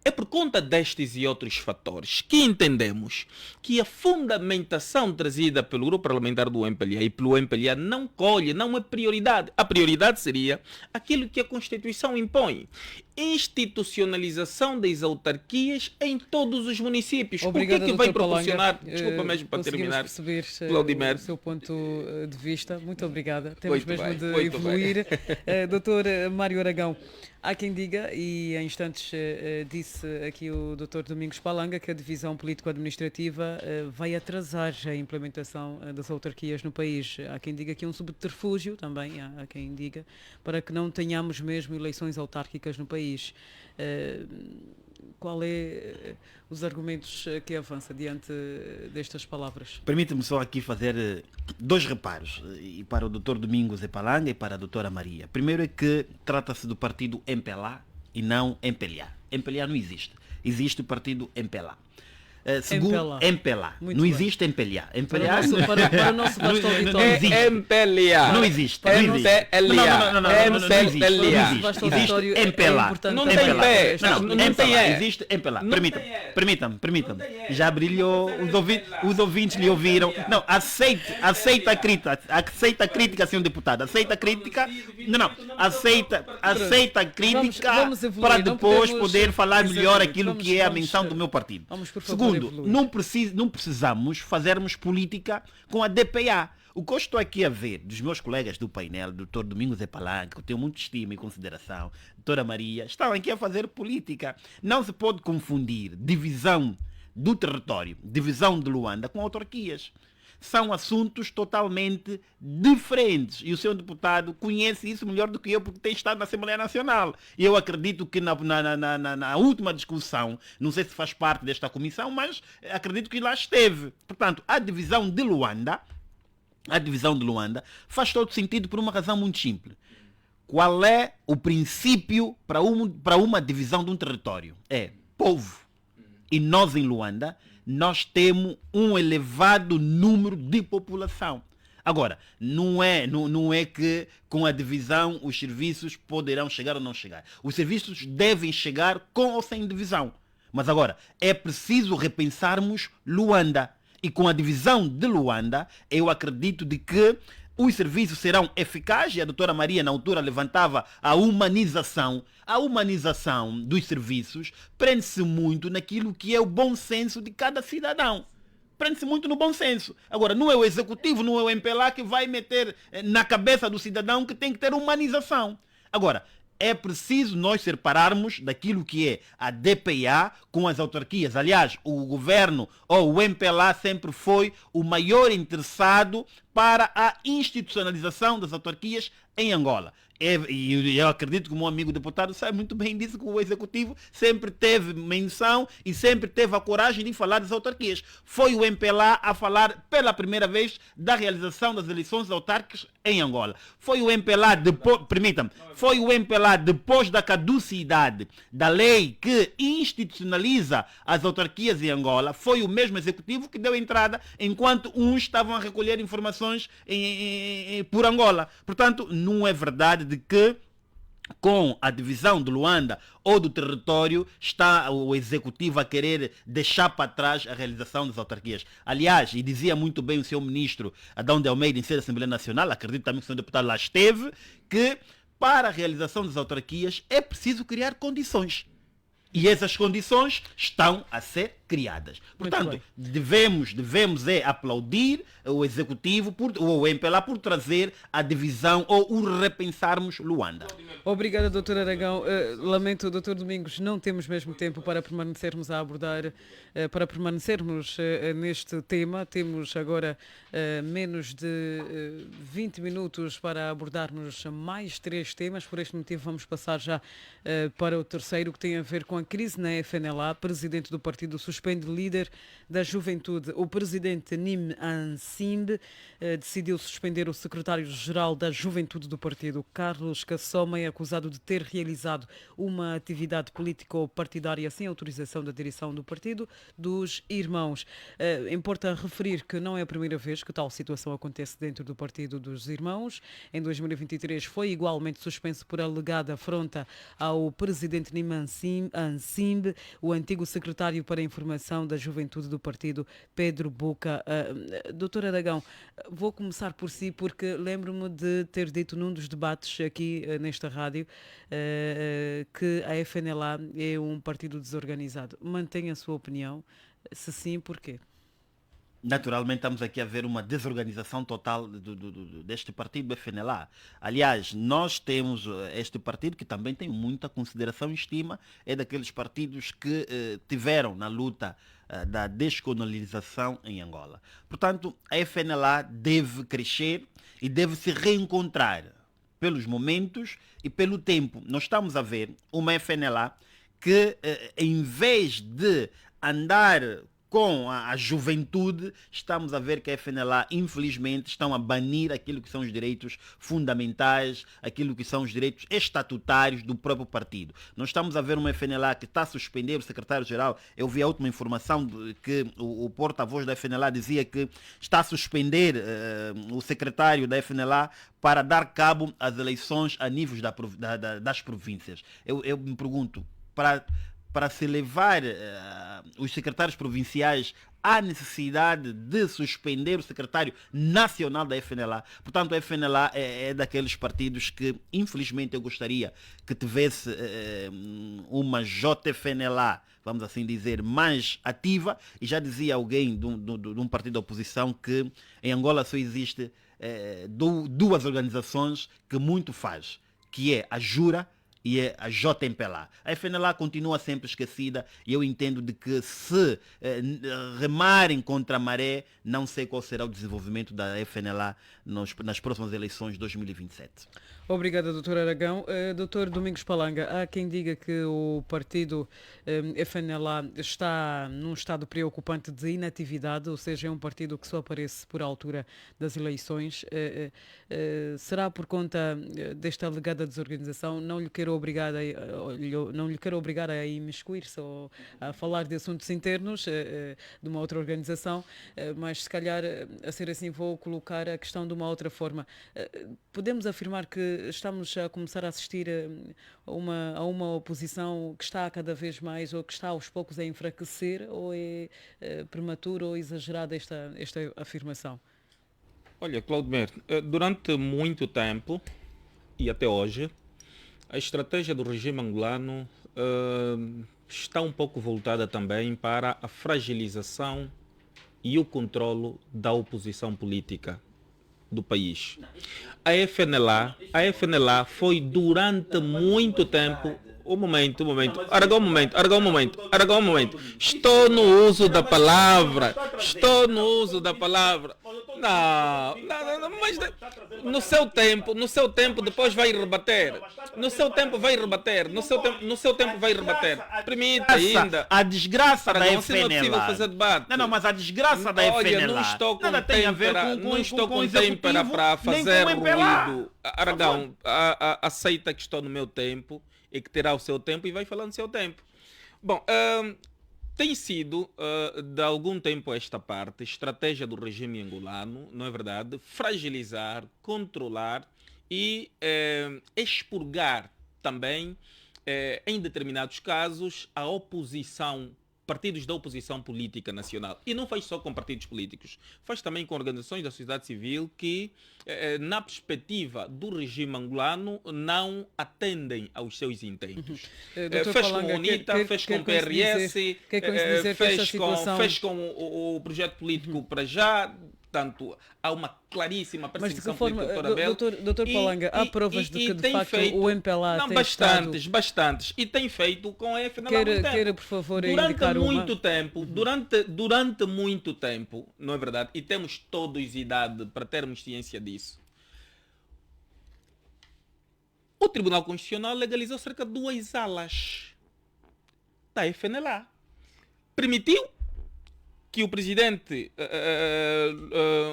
é por conta destes e outros fatores que entendemos que a fundamentação trazida pelo grupo parlamentar do MPLA e pelo MPLA não colhe, não é prioridade. A prioridade seria aquilo que a Constituição impõe: institucionalização das autarquias em todos os municípios. Obrigado, o que vai Dr. Palanga. proporcionar? Desculpa mesmo para Conseguimos terminar. perceber Claudimer. o seu ponto de vista. Muito obrigada. Temos Muito mesmo bem, de muito evoluir. Dr. Mário Aragão, há quem diga, e em instantes disse aqui o Dr. Domingos Palanga, que a divisão político-administrativa vai atrasar a implementação das autarquias no país. Há quem diga que é um subterfúgio também, há quem diga, para que não tenhamos mesmo eleições autárquicas no país. Qual é os argumentos que avança diante destas palavras? Permite-me só aqui fazer dois reparos, e para o Dr. Domingos Epalanga e para a Dra. Maria. Primeiro é que trata-se do partido MPLA e não MPLA. MPLA não existe. Existe o partido MPLA. Segundo, MPLA. Muito Não bem. existe MPLA. Para o nosso vasto Não auditório. existe. MPLA. Não existe. Não existe. MPLA. Não existe. MPLA. Não existe. Vasto Existe auditório, é MPLA. importante Não também tem para pé. esta- Não MPLA. tem é. Existe MPLA. Não Permitam-me. Já brilhou, os ouvintes lhe ouviram. Não, aceita a crítica, senhor deputado. Aceita a crítica. Aceita a crítica Vamos evoluir, para não depois podemos poder falar melhor exatamente. aquilo que é a menção do meu partido. Vamos, por favor, Segundo, evoluir. não precisamos fazermos política com a DPA. O que eu estou aqui a ver dos meus colegas do painel, Dr. Domingos Epalanga, que eu tenho muito estima e consideração, Dra. Maria, estão aqui a fazer política. Não se pode confundir divisão do território, divisão de Luanda, com autarquias. São assuntos totalmente diferentes. E o senhor deputado conhece isso melhor do que eu, porque tem estado na Assembleia Nacional. E eu acredito que na última discussão, não sei se faz parte desta comissão, mas acredito que lá esteve. Portanto, a divisão de Luanda faz todo sentido por uma razão muito simples. Qual é o princípio para uma divisão de um território? É povo. E nós em Luanda, nós temos um elevado número de população. Agora, não é que com a divisão os serviços poderão chegar ou não chegar. Os serviços devem chegar com ou sem divisão. Mas agora, é preciso repensarmos Luanda. E com a divisão de Luanda, eu acredito de que os serviços serão eficazes. A Dra. Maria, na altura, levantava a humanização. A humanização dos serviços prende-se muito naquilo que é o bom senso de cada cidadão. Prende-se muito no bom senso. Agora, não é o executivo, não é o MPLA que vai meter na cabeça do cidadão que tem que ter humanização. Agora, é preciso nós separarmos daquilo que é a DPA com as autarquias. Aliás, o governo ou o MPLA sempre foi o maior interessado para a institucionalização das autarquias em Angola. E eu acredito que o meu amigo deputado sabe muito bem disso, que o executivo sempre teve menção e sempre teve a coragem de falar das autarquias. Foi o MPLA a falar pela primeira vez da realização das eleições autárquicas em Angola. Foi o MPLA depois da caducidade da lei que institucionaliza as autarquias em Angola. Foi o mesmo executivo que deu entrada enquanto uns estavam a recolher informações por Angola. Portanto, não é verdade de que com a divisão de Luanda ou do território está o executivo a querer deixar para trás a realização das autarquias. Aliás, e dizia muito bem o seu ministro Adão de Almeida em sede da Assembleia Nacional, acredito também que o senhor deputado lá esteve, que para a realização das autarquias é preciso criar condições. E essas condições estão a ser criadas. Portanto, devemos aplaudir o executivo, o MPLA, por trazer a divisão ou o repensarmos Luanda. Obrigada, Dr. Aragão. Lamento, Dr. Domingos, não temos mesmo tempo para permanecermos a abordar, para permanecermos neste tema. Temos agora menos de 20 minutos para abordarmos mais 3 temas. Por este motivo, vamos passar já para o terceiro, que tem a ver com a crise na FNLA. Presidente do partido suspende líder da juventude. O presidente Nim decidiu suspender o secretário-geral da juventude do partido, Carlos Cassoma, acusado de ter realizado uma atividade político-partidária sem autorização da direção do Partido dos Irmãos. Importa referir que não é a primeira vez que tal situação acontece dentro do Partido dos Irmãos. Em 2023 foi igualmente suspenso por alegada afronta ao presidente Nima Ansimbe, o antigo secretário para a Informação da Juventude do Partido, Pedro Buca. Doutor Aragão, vou começar por si, porque lembro-me de ter dito num dos debates aqui nesta rádio que a FNLA é um partido desorganizado. Mantém a sua opinião? Se sim, porquê? Naturalmente estamos aqui a ver uma desorganização total deste partido FNLA. Aliás, nós temos este partido que também tem muita consideração e estima, é daqueles partidos que tiveram na luta da descolonização em Angola. Portanto, a FNLA deve crescer e deve se reencontrar pelos momentos e pelo tempo. Nós estamos a ver uma FNLA que, em vez de andar com a juventude, estamos a ver que a FNLA, infelizmente, estão a banir aquilo que são os direitos fundamentais, aquilo que são os direitos estatutários do próprio partido. Nós estamos a ver uma FNLA que está a suspender o secretário-geral. Eu vi a última informação de que o porta-voz da FNLA dizia que está a suspender o secretário da FNLA para dar cabo às eleições a níveis das províncias. Eu me pergunto, para se levar os secretários provinciais à necessidade de suspender o secretário nacional da FNLA. Portanto, a FNLA é daqueles partidos que, infelizmente, eu gostaria que tivesse uma JFNLA, vamos assim dizer, mais ativa. E já dizia alguém de um partido da oposição que em Angola só existe duas organizações que muito faz, que é a Jura e é a JMPLA. A FNLA continua sempre esquecida e eu entendo de que se remarem contra a maré, não sei qual será o desenvolvimento da FNLA nas próximas eleições de 2027. Obrigada, doutor Aragão. Doutor Domingos Palanga, há quem diga que o partido FNLA está num estado preocupante de inatividade, ou seja, é um partido que só aparece por altura das eleições. Será por conta desta alegada desorganização? Não lhe quero obrigar a imiscuir-se ou a falar de assuntos internos de uma outra organização, mas se calhar, a ser assim, vou colocar a questão de uma outra forma. Podemos afirmar que estamos a começar a assistir a uma oposição que está cada vez mais, ou que está aos poucos a enfraquecer, ou é prematuro ou exagerada esta afirmação? Olha, Claudemir, durante muito tempo e até hoje, a estratégia do regime angolano está um pouco voltada também para a fragilização e o controlo da oposição política do país. A FNLA foi durante muito tempo. Um momento. Aragão, um momento. Estou no uso da palavra. Não, mas no seu tempo depois vai rebater. No seu tempo vai rebater. Permita ainda. A desgraça Aragão, da FNLA. Não é possível fazer debate. Não, mas a desgraça da FNLA. Não estou com nada tem a ver não estou com executivo, têmpera para nem fazer com o MPLA. ruído. Aragão, aceita que estou no meu tempo e que terá o seu tempo e vai falando o seu tempo. Bom, tem sido, de algum tempo a esta parte, estratégia do regime angolano, não é verdade? Fragilizar, controlar e expurgar também, em determinados casos, a oposição, partidos da oposição política nacional. E não faz só com partidos políticos, faz também com organizações da sociedade civil que, na perspectiva do regime angolano, não atendem aos seus intentos. Fez com a UNITA, fez com o PRS, fez com o projeto político para já. Portanto, há uma claríssima perseguição política do Dr. Abel. Doutor Palanga, há provas de que, de facto, o MPLA tem bastantes. E tem feito com a FNLA Queira, por favor, indicar durante muito tempo, não é verdade? E temos todos idade para termos ciência disso. O Tribunal Constitucional legalizou cerca de 2 alas da FNLA. Permitiu que o presidente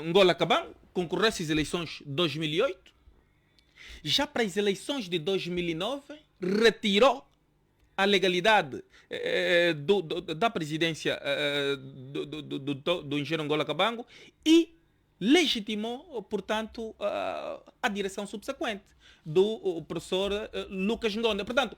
Ngola Kaban concorresse às eleições de 2008 já para as eleições de 2009, retirou a legalidade da presidência do engenheiro Angola Cabango e legitimou, portanto, a direção subsequente do professor Lucas Ngonda. Portanto,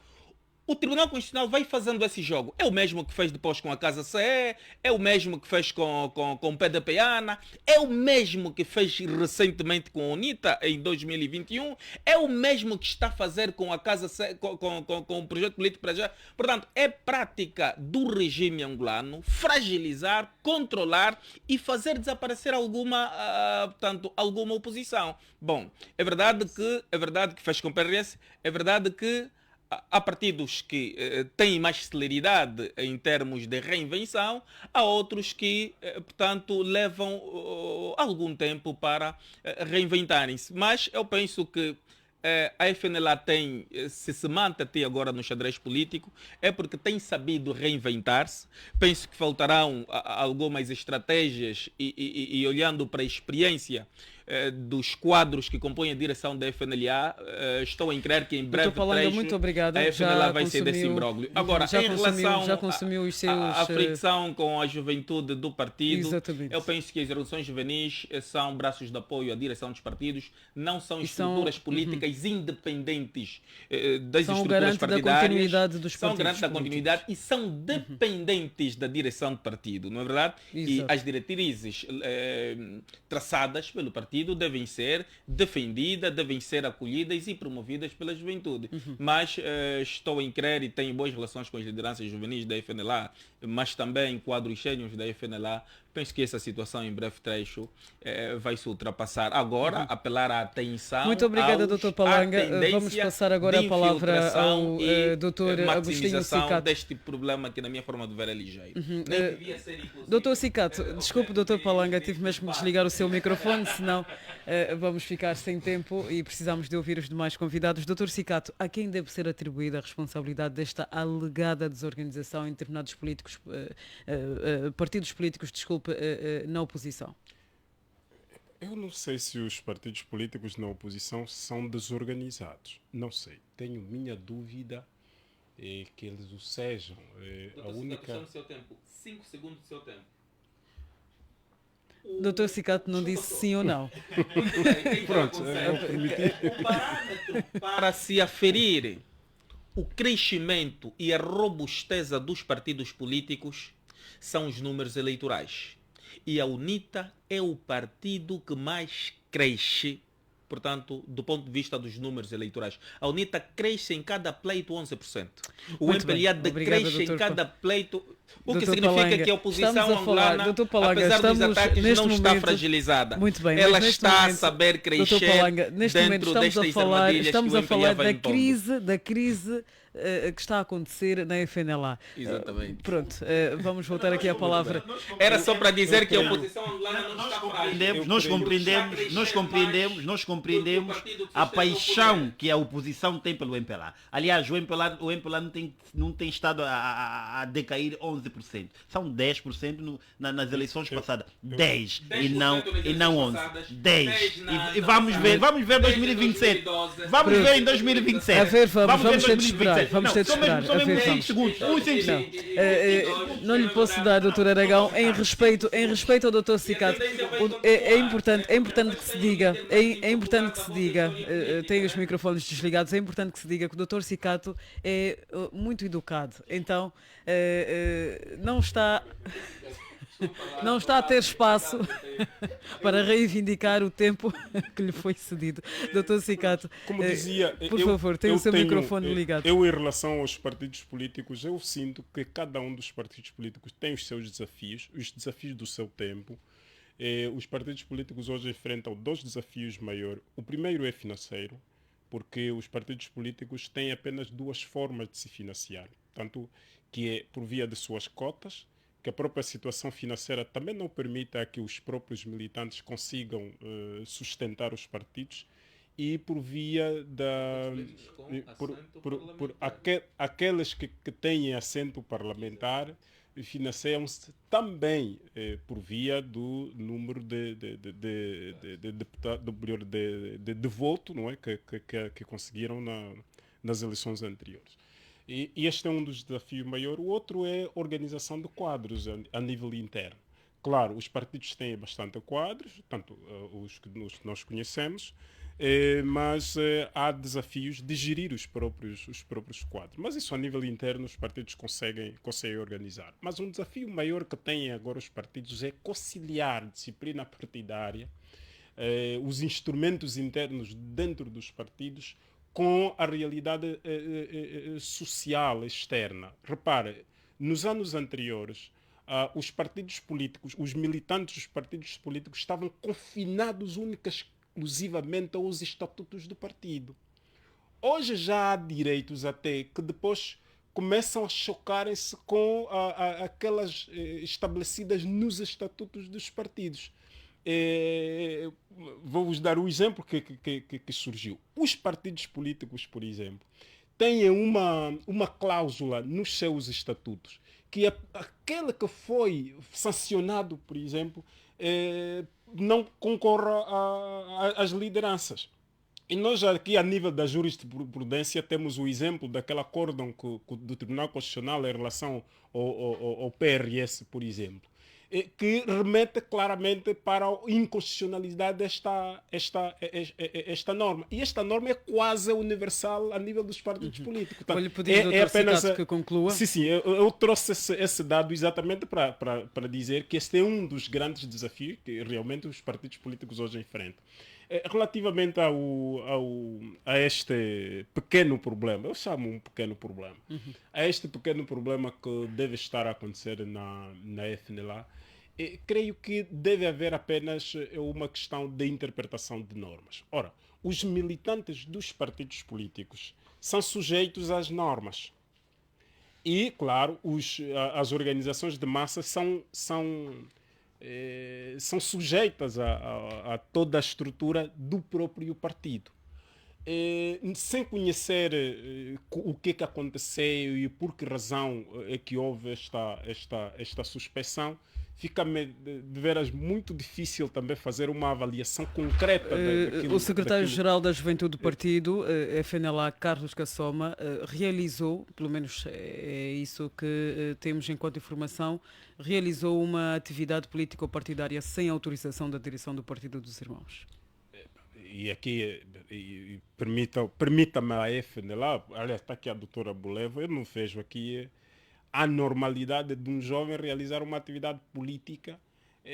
o Tribunal Constitucional vai fazendo esse jogo. É o mesmo que fez depois com a Casa CE, é o mesmo que fez com o PDPANA, é o mesmo que fez recentemente com a UNITA em 2021, é o mesmo que está a fazer com a Casa CE, com o projeto político para já. Portanto, é prática do regime angolano fragilizar, controlar e fazer desaparecer alguma oposição. Bom, é verdade que fez com o PRS, é verdade que há partidos que têm mais celeridade em termos de reinvenção, há outros que, portanto, levam algum tempo para reinventarem-se. Mas eu penso que a FNLA se mantém agora no xadrez político, é porque tem sabido reinventar-se. Penso que faltarão algumas estratégias e olhando para a experiência dos quadros que compõem a direção da FNLA, estou em crer que em breve trecho, muito obrigado. A FNLA vai ser desse imbróglio. Agora, em relação à fricção com a juventude do partido, eu penso que as organizações juvenis são braços de apoio à direção dos partidos, não são estruturas políticas independentes das estruturas partidárias, são garantes da continuidade e são dependentes da direção do partido, não é verdade? E as diretrizes traçadas pelo partido devem ser defendidas, devem ser acolhidas e promovidas pela juventude. Mas estou em crer e tenho boas relações com as lideranças juvenis da FNLA, mas também quadros sénios da FNLA. Penso que essa situação em breve trecho vai se ultrapassar. Agora, apelar à atenção. Muito obrigada, Dr. Palanga. Vamos passar agora a palavra ao Dr. Agostinho Sicato. Deste problema que, na minha forma de ver, é ligeiro. Dr. Sicato, desculpe, Dr. Palanga, tive mesmo de desligar o seu microfone, senão vamos ficar sem tempo e precisamos de ouvir os demais convidados. Dr. Sicato, a quem deve ser atribuída a responsabilidade desta alegada desorganização em determinados políticos, partidos políticos, desculpe, na oposição? Eu não sei se os partidos políticos na oposição são desorganizados. Não sei. Tenho minha dúvida que eles o sejam. A única... do seu tempo. 5 segundos do seu tempo. Dr. Sicato não disse sim ou não. Pronto, o parâmetro para se aferir o crescimento e a robusteza dos partidos políticos são os números eleitorais. E a UNITA é o partido que mais cresce, portanto, do ponto de vista dos números eleitorais. A UNITA cresce em cada pleito 11%. O MPLA decresce em cada pleito, o que significa que a oposição angolana, apesar dos ataques, não está fragilizada. Muito bem, ela está a saber crescer dentro destas armadilhas que o MPLA vai impondo. Estamos a falar da crise que está a acontecer na FNLA. Exatamente. Pronto, vamos voltar aqui à palavra. Era só para dizer que a oposição angolana não está frágil. Nós compreendemos a paixão que a oposição tem pelo MPLA. Aliás, o MPLA não tem estado a decair 11%. São 10% nas eleições passadas. 10 e não 11. 10. E vamos ver 2027. Vamos ver em 2027. A ver, vamos ter de esperar. Vamos ter de esperar. Não lhe posso dar, Dr. Aragão, em respeito ao Dr. Sicato, é importante que se diga, tem os microfones desligados, é importante que se diga que o Dr. Sicato é muito educado, então não está a ter espaço para reivindicar o tempo que lhe foi cedido. Dr. Sicato, como dizia, por favor, tenha o seu microfone ligado. Eu, em relação aos partidos políticos, eu sinto que cada um dos partidos políticos tem os seus desafios, os desafios do seu tempo. Os partidos políticos hoje enfrentam 2 desafios maiores. O primeiro é financeiro, porque os partidos políticos têm apenas 2 formas de se financiar. Tanto que é por via de suas cotas, que a própria situação financeira também não permita que os próprios militantes consigam sustentar os partidos, e por via aqueles que têm assento parlamentar financiam-se também por via do número de deputados, de voto, não é? Que conseguiram nas eleições anteriores. E este é um dos desafios maiores. O outro é a organização de quadros a nível interno. Claro, os partidos têm bastante quadros, tanto os que nós conhecemos, mas há desafios de gerir os próprios quadros. Mas isso a nível interno os partidos conseguem organizar. Mas um desafio maior que têm agora os partidos é conciliar a disciplina partidária, os instrumentos internos dentro dos partidos com a realidade social externa. Repare, nos anos anteriores, os partidos políticos, os militantes dos partidos políticos estavam confinados única e exclusivamente aos estatutos do partido. Hoje já há direitos até que depois começam a chocarem-se com aquelas estabelecidas nos estatutos dos partidos. Vou-vos dar o exemplo que surgiu. Os partidos políticos, por exemplo, têm uma cláusula nos seus estatutos que aquele que foi sancionado, por exemplo, não concorre às lideranças. E nós aqui, a nível da jurisprudência, temos o exemplo daquele acórdão do Tribunal Constitucional em relação ao PRS, por exemplo, que remete claramente para a inconstitucionalidade desta norma. E esta norma é quase universal a nível dos partidos políticos. Portanto, vou-lhe pedir, Dr. Cicato, que conclua. Sim, eu trouxe esse dado exatamente para dizer que este é um dos grandes desafios que realmente os partidos políticos hoje enfrentam. Relativamente a este pequeno problema, eu chamo um pequeno problema, a este pequeno problema que deve estar a acontecer na FNLA, creio que deve haver apenas uma questão de interpretação de normas. Ora, os militantes dos partidos políticos são sujeitos às normas. E, claro, as organizações de massa são sujeitas a toda a estrutura do próprio partido. Sem conhecer o que aconteceu e por que razão é que houve esta suspeição, fica de veras muito difícil também fazer uma avaliação concreta daquilo. O secretário-geral da Juventude do Partido, FNLA, Carlos Cassoma, realizou, pelo menos é isso que temos enquanto informação, realizou uma atividade político-partidária sem autorização da direção do Partido dos Irmãos. E aqui, permita-me a FNLA, aliás, está aqui a doutora Buleva, eu não vejo aqui a normalidade de um jovem realizar uma atividade política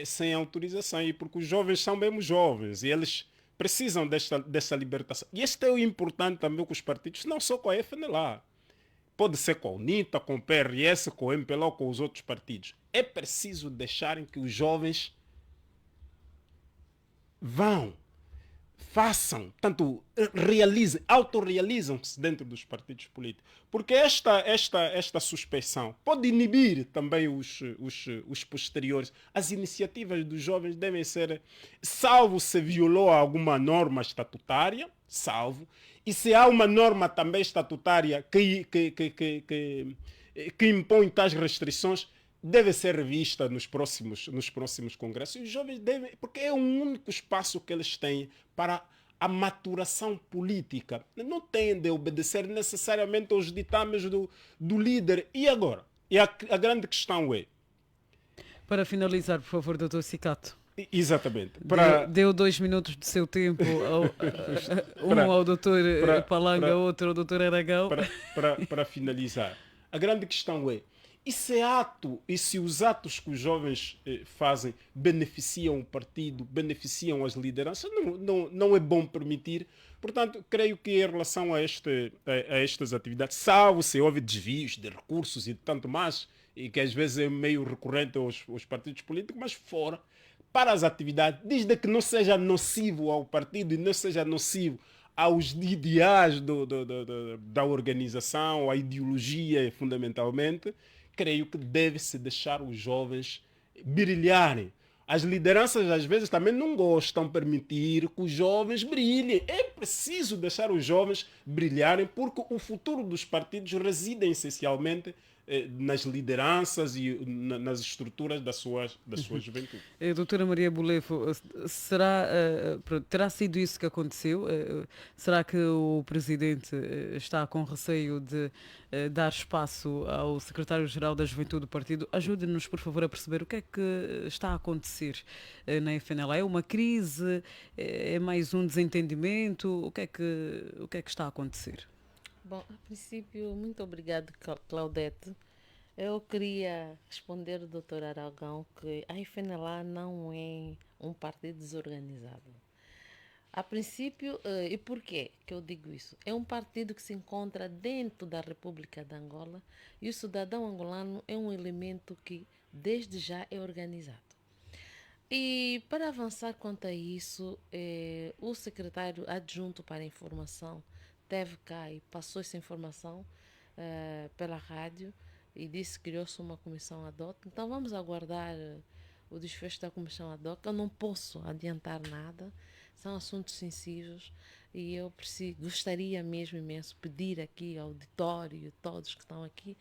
sem autorização. E porque os jovens são mesmo jovens e eles precisam dessa libertação. E este é o importante também com os partidos, não só com a FNLA. Pode ser com a UNITA, com o PRS, com o MPLA ou com os outros partidos. É preciso deixarem que os jovens façam, tanto realizem, autorrealizam-se dentro dos partidos políticos. Porque esta suspeição pode inibir também os posteriores. As iniciativas dos jovens devem ser, salvo se violou alguma norma estatutária, e se há uma norma também estatutária que impõe tais restrições, deve ser revista nos próximos congressos. E os jovens devem, porque é o único espaço que eles têm para a maturação política. Não têm de obedecer necessariamente aos ditames do líder. E agora? E a grande questão é... Para finalizar, por favor, Dr. Cicato. Exatamente. Deu 2 minutos do seu tempo, ao Dr. Palanga, outro ao Dr. Aragão. Para finalizar, a grande questão é: e se os atos que os jovens fazem beneficiam o partido, beneficiam as lideranças, não é bom permitir. Portanto, creio que em relação a estas atividades, salvo se houve desvios de recursos e tanto mais, e que às vezes é meio recorrente aos partidos políticos, mas fora, para as atividades, desde que não seja nocivo ao partido e não seja nocivo aos ideais da organização, à ideologia fundamentalmente, creio que deve-se deixar os jovens brilharem. As lideranças às vezes também não gostam de permitir que os jovens brilhem. É preciso deixar os jovens brilharem porque o futuro dos partidos reside essencialmente nas lideranças e nas estruturas da sua juventude. Doutora Maria Bolevo, terá sido isso que aconteceu? Será que o Presidente está com receio de dar espaço ao Secretário-Geral da Juventude do Partido? Ajude-nos, por favor, a perceber o que é que está a acontecer na FNLA. É uma crise? É mais um desentendimento? O que é que está a acontecer? Bom, a princípio, muito obrigado, Claudete. Eu queria responder ao Dr. Aragão que a FNLA não é um partido desorganizado. A princípio, e porquê que eu digo isso? É um partido que se encontra dentro da República de Angola e o cidadão angolano é um elemento que desde já é organizado. E para avançar quanto a isso, o secretário adjunto para a informação teve cá e passou essa informação pela rádio e disse que criou-se uma comissão ad hoc. Então vamos aguardar o desfecho da comissão ad hoc. Eu não posso adiantar nada, são assuntos sensíveis e eu gostaria mesmo imenso pedir aqui ao auditório, todos que estão aqui,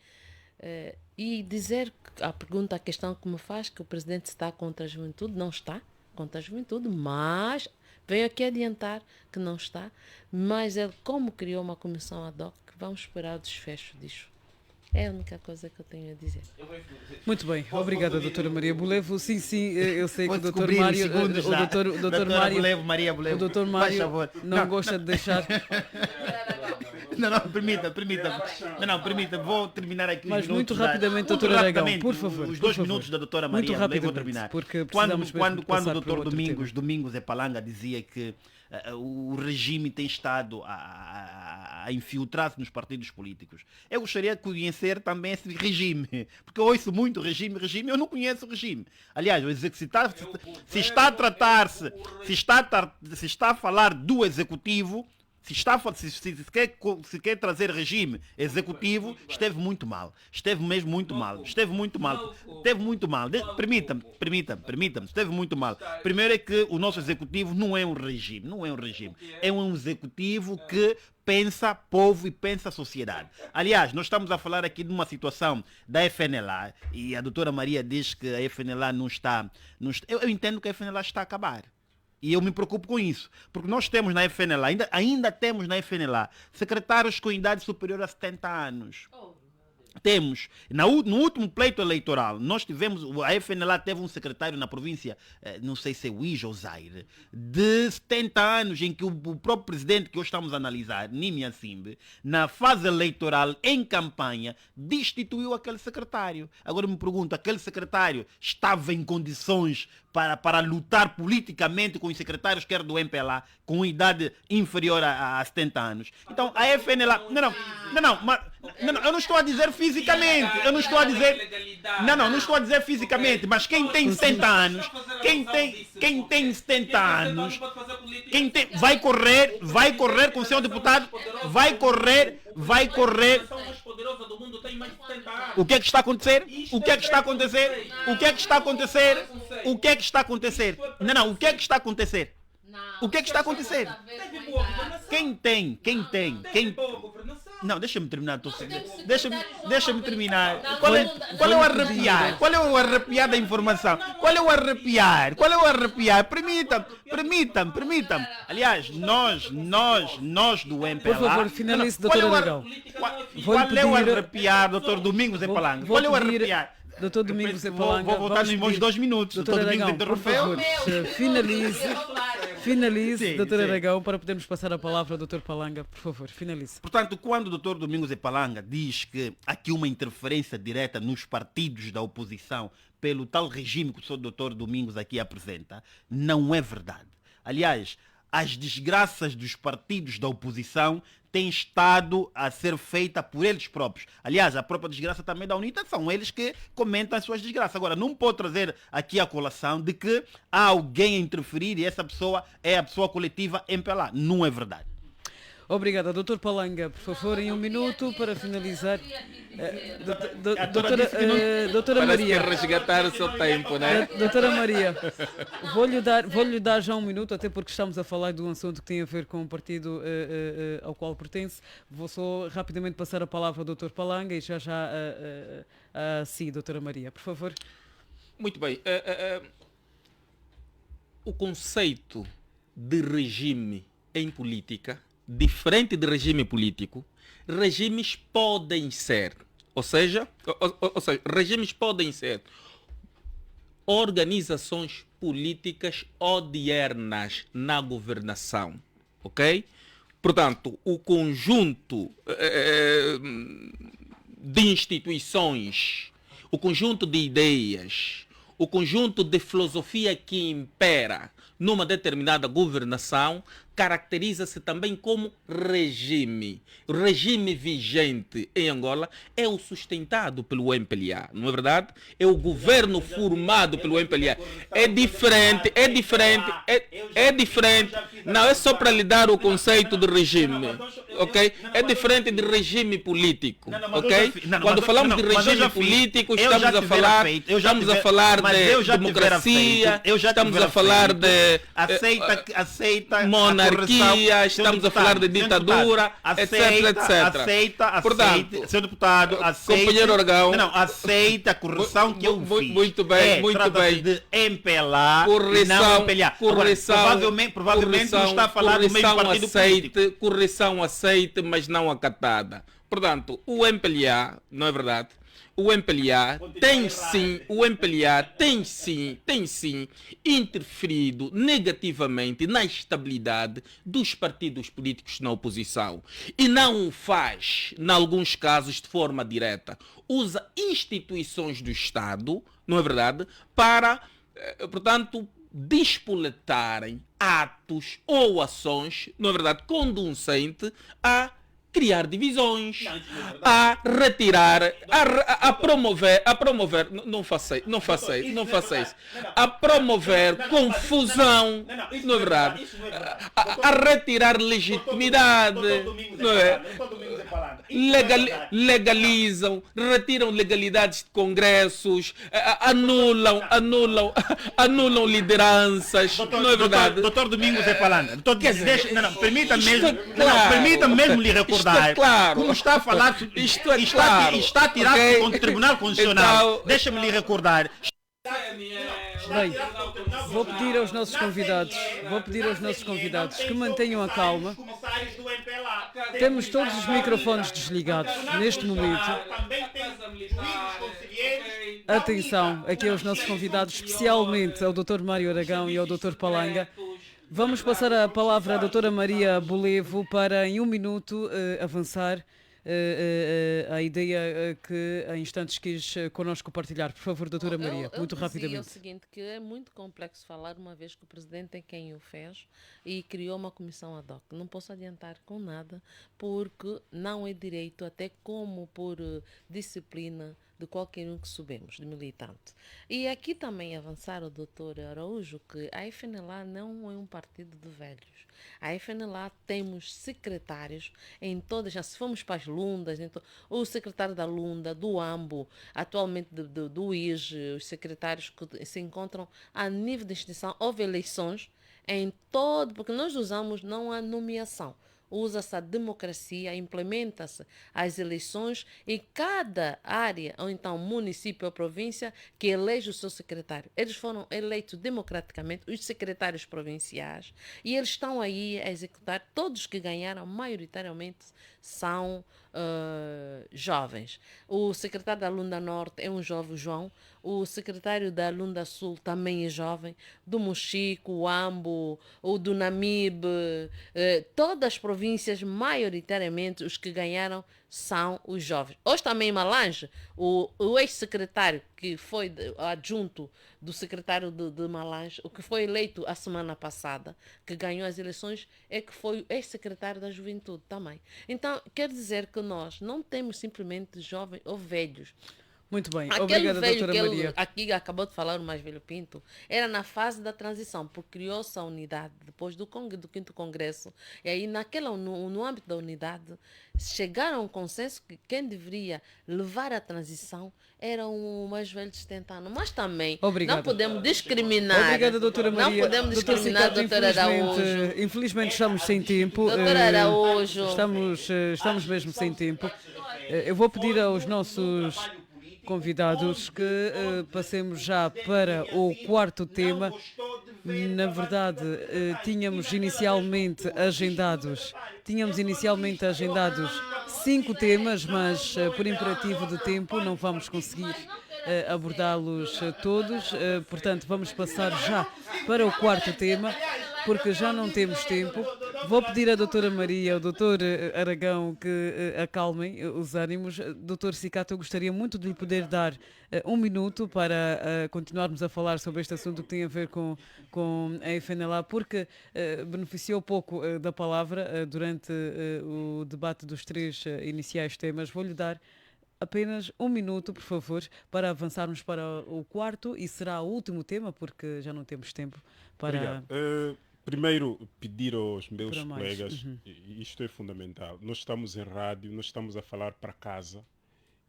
e dizer a questão que me faz, que o presidente está contra a juventude, não está contra a juventude, mas venho aqui adiantar que não está, mas ele, como criou uma comissão ad hoc, vamos esperar o desfecho disso. É a única coisa que eu tenho a dizer. Muito bem, obrigada, doutora Maria Bolevo. Sim, eu sei que o doutor descobrir Mário, segundos já. o doutor Doutora Mário, Maria Bolevo, o doutor faz Mário favor. não gosta de deixar. Não, permita, vou terminar aqui Mas os muito minutos. rapidamente, doutora Aragão, por favor. Os 2 por favor. minutos da doutora Muito Maria, eu vou rapidamente, terminar. porque Quando precisamos mesmo o passar para doutor outro Domingos Epalanga dizia que o regime tem estado a infiltrar-se nos partidos políticos. Eu gostaria de conhecer também esse regime, porque eu ouço muito regime, eu não conheço o regime. Aliás, se está a falar do executivo, se quer trazer regime executivo, esteve muito mal. Esteve mesmo muito mal. Esteve muito mal. Permita-me. Esteve muito mal. Primeiro é que o nosso executivo não é um regime. É um executivo que pensa povo e pensa sociedade. Aliás, nós estamos a falar aqui de uma situação da FNLA e a doutora Maria diz que a FNLA não está... Eu entendo que a FNLA está a acabar. E eu me preocupo com isso, porque nós temos na FNLA, ainda temos na FNLA, secretários com idade superior a 70 anos. Temos, no último pleito eleitoral, nós tivemos, a FNLA teve um secretário na província, não sei se é Uíja ou Zaire, de 70 anos, em que o próprio presidente que hoje estamos a analisar, Nimi Ansimbe, na fase eleitoral, em campanha, destituiu aquele secretário. Agora eu me pergunto, aquele secretário estava em condições para lutar politicamente com os secretários que eram do MPLA, com idade inferior a 70 anos. Então a FNLA... Não, eu não estou a dizer fisicamente. Eu não estou a dizer... Não estou a dizer fisicamente, mas quem tem 70 anos, quem tem 70 anos, vai correr com o seu deputado, vai correr. O que é que está a acontecer? O que é que está a acontecer? O que é que está a acontecer? O que é que está a acontecer? Não, o que é que está a acontecer? O que é que está a acontecer? Quem tem? Não, deixa-me terminar. Deixa-me terminar. Qual é o arrepiar? Qual é o arrepiar da informação? Qual é o arrepiar? Permitam-me. Aliás, nós do MPLA... Por favor, finalize, doutor Aragão. Qual é o arrepiar, doutor Domingos Epalanga? Qual é o arrepiar? Doutor Domingos Epalanga, vou voltar nos meus 2 minutos. Doutor Aragão, por favor, finalize, doutor Aragão, para podermos passar a palavra ao doutor Palanga. Por favor, finalize. Portanto, quando o doutor Domingos Epalanga diz que há aqui uma interferência direta nos partidos da oposição pelo tal regime que o doutor Domingos aqui apresenta, não é verdade. Aliás, as desgraças dos partidos da oposição têm estado a ser feita por eles próprios. Aliás, a própria desgraça também da UNITA são eles que comentam as suas desgraças. Agora, não pode trazer aqui a colação de que há alguém a interferir e essa pessoa é a pessoa coletiva MPLA. Não é verdade. Obrigada. Doutor Palanga, por favor, em um minuto para finalizar. Doutora Parece que é Maria. resgatar o seu tempo, né? Doutora Maria, vou-lhe dar já um minuto, até porque estamos a falar de um assunto que tem a ver com o partido ao qual pertence. Vou só rapidamente passar a palavra ao doutor Palanga e já a si, doutora Maria, por favor. Muito bem. O conceito de regime em política, diferente de regime político, regimes podem ser, ou seja, regimes podem ser organizações políticas odiernas na governação, ok? Portanto, o conjunto de instituições, o conjunto de ideias, o conjunto de filosofia que impera numa determinada governação caracteriza-se também como regime. O regime vigente em Angola é o sustentado pelo MPLA, não é verdade? É o governo formado pelo MPLA. É diferente. Não, é só para lhe dar o conceito de regime, ok? É diferente de regime político, ok? Quando falamos de regime político, estamos a falar de democracia, estamos a falar de aceita monarquia, estamos a falar de ditadura, etc. Portanto, senhor deputado, aceita, companheiro Aragão, não, aceita a correção que eu fiz. Muito bem. De MPLA, correção, não MPLA. Provavelmente não está a falar do mesmo partido político. Correção aceite, mas não acatada. Portanto, o MPLA, não é verdade? O MPLA tem sim interferido negativamente na estabilidade dos partidos políticos na oposição. E não o faz, em alguns casos, de forma direta. Usa instituições do Estado, não é verdade, para, portanto, despoletarem atos ou ações, não é verdade, conducente a criar divisões, a retirar, a promover, não faça isso, a promover confusão, não é verdade, a retirar legitimidade, não é? Legalizam, retiram legalidades de congressos, anulam lideranças, não é verdade? Doutor Domingos é falando. Permita-me mesmo lhe recordar. Como está a falar, está a tirar contra o Tribunal Constitucional. Então, Deixa-me lhe recordar. Bem, vou pedir aos nossos convidados que mantenham a calma. Temos todos os microfones desligados neste momento. Atenção aqui aos nossos convidados, especialmente ao Dr. Mário Aragão e ao Dr. Palanga. Vamos passar a palavra à doutora Maria Bolevo para, em um minuto, avançar a ideia que há instantes quis connosco partilhar. Por favor, doutora Maria, muito rapidamente. É o seguinte, que é muito complexo falar, uma vez que o presidente é quem o fez e criou uma comissão ad hoc. Não posso adiantar com nada, porque não é direito, até como por disciplina de qualquer um que subimos, de militante. E aqui também avançar o doutor Araújo, que a FNLA não é um partido de velhos. A FNLA temos secretários em todas, já se formos para as Lundas, então, o secretário da Lunda, do AMBO, atualmente do IGE, os secretários que se encontram a nível de instituição. Houve eleições em todo, porque nós usamos, não há nomeação. Usa-se a democracia, implementa-se as eleições e cada área, ou então município ou província, que elege o seu secretário. Eles foram eleitos democraticamente, os secretários provinciais, e eles estão aí a executar. Todos que ganharam, maioritariamente, são jovens. O secretário da Lunda Norte é um jovem, João. O secretário da Lunda Sul também é jovem. Do Mochico, o Ambo, o do Namibe, todas as províncias, maioritariamente, os que ganharam são os jovens. Hoje também em Malange, o ex-secretário, que foi adjunto do secretário de Malange, o que foi eleito a semana passada, que ganhou as eleições, é que foi o ex-secretário da Juventude também. Então, quer dizer que nós não temos simplesmente jovens ou velhos. Muito bem, Aquele obrigada, velho doutora que ele Maria. aqui acabou de falar, o mais velho Pinto, era na fase da transição, porque criou-se a unidade depois do 5º Congresso. E aí, no âmbito da unidade, chegaram a um consenso que quem deveria levar a transição era o mais velho de 70 anos. Mas também Obrigada. não podemos discriminar. Obrigada, doutora Maria. Não podemos Doutor discriminar a Cicato, doutora Araújo. infelizmente estamos sem tempo. Doutora Araújo. Estamos mesmo sem tempo. Eu vou pedir aos nossos convidados que passemos já para o quarto tema. Na verdade, tínhamos inicialmente agendados 5 temas, mas por imperativo de tempo não vamos conseguir abordá-los todos. Portanto, vamos passar já para o quarto tema, porque já não temos tempo. Vou pedir à doutora Maria, ao doutor Aragão, que acalmem os ânimos. Doutor Cicato, eu gostaria muito de lhe poder dar 1 minuto para continuarmos a falar sobre este assunto que tem a ver com a FNLA, porque beneficiou pouco da palavra durante o debate dos 3 iniciais temas. Vou-lhe dar apenas 1 minuto, por favor, para avançarmos para o quarto, e será o último tema, porque já não temos tempo para... Obrigado. Primeiro, pedir aos meus Para mais. colegas, isto é fundamental. Nós estamos em rádio, nós estamos a falar para casa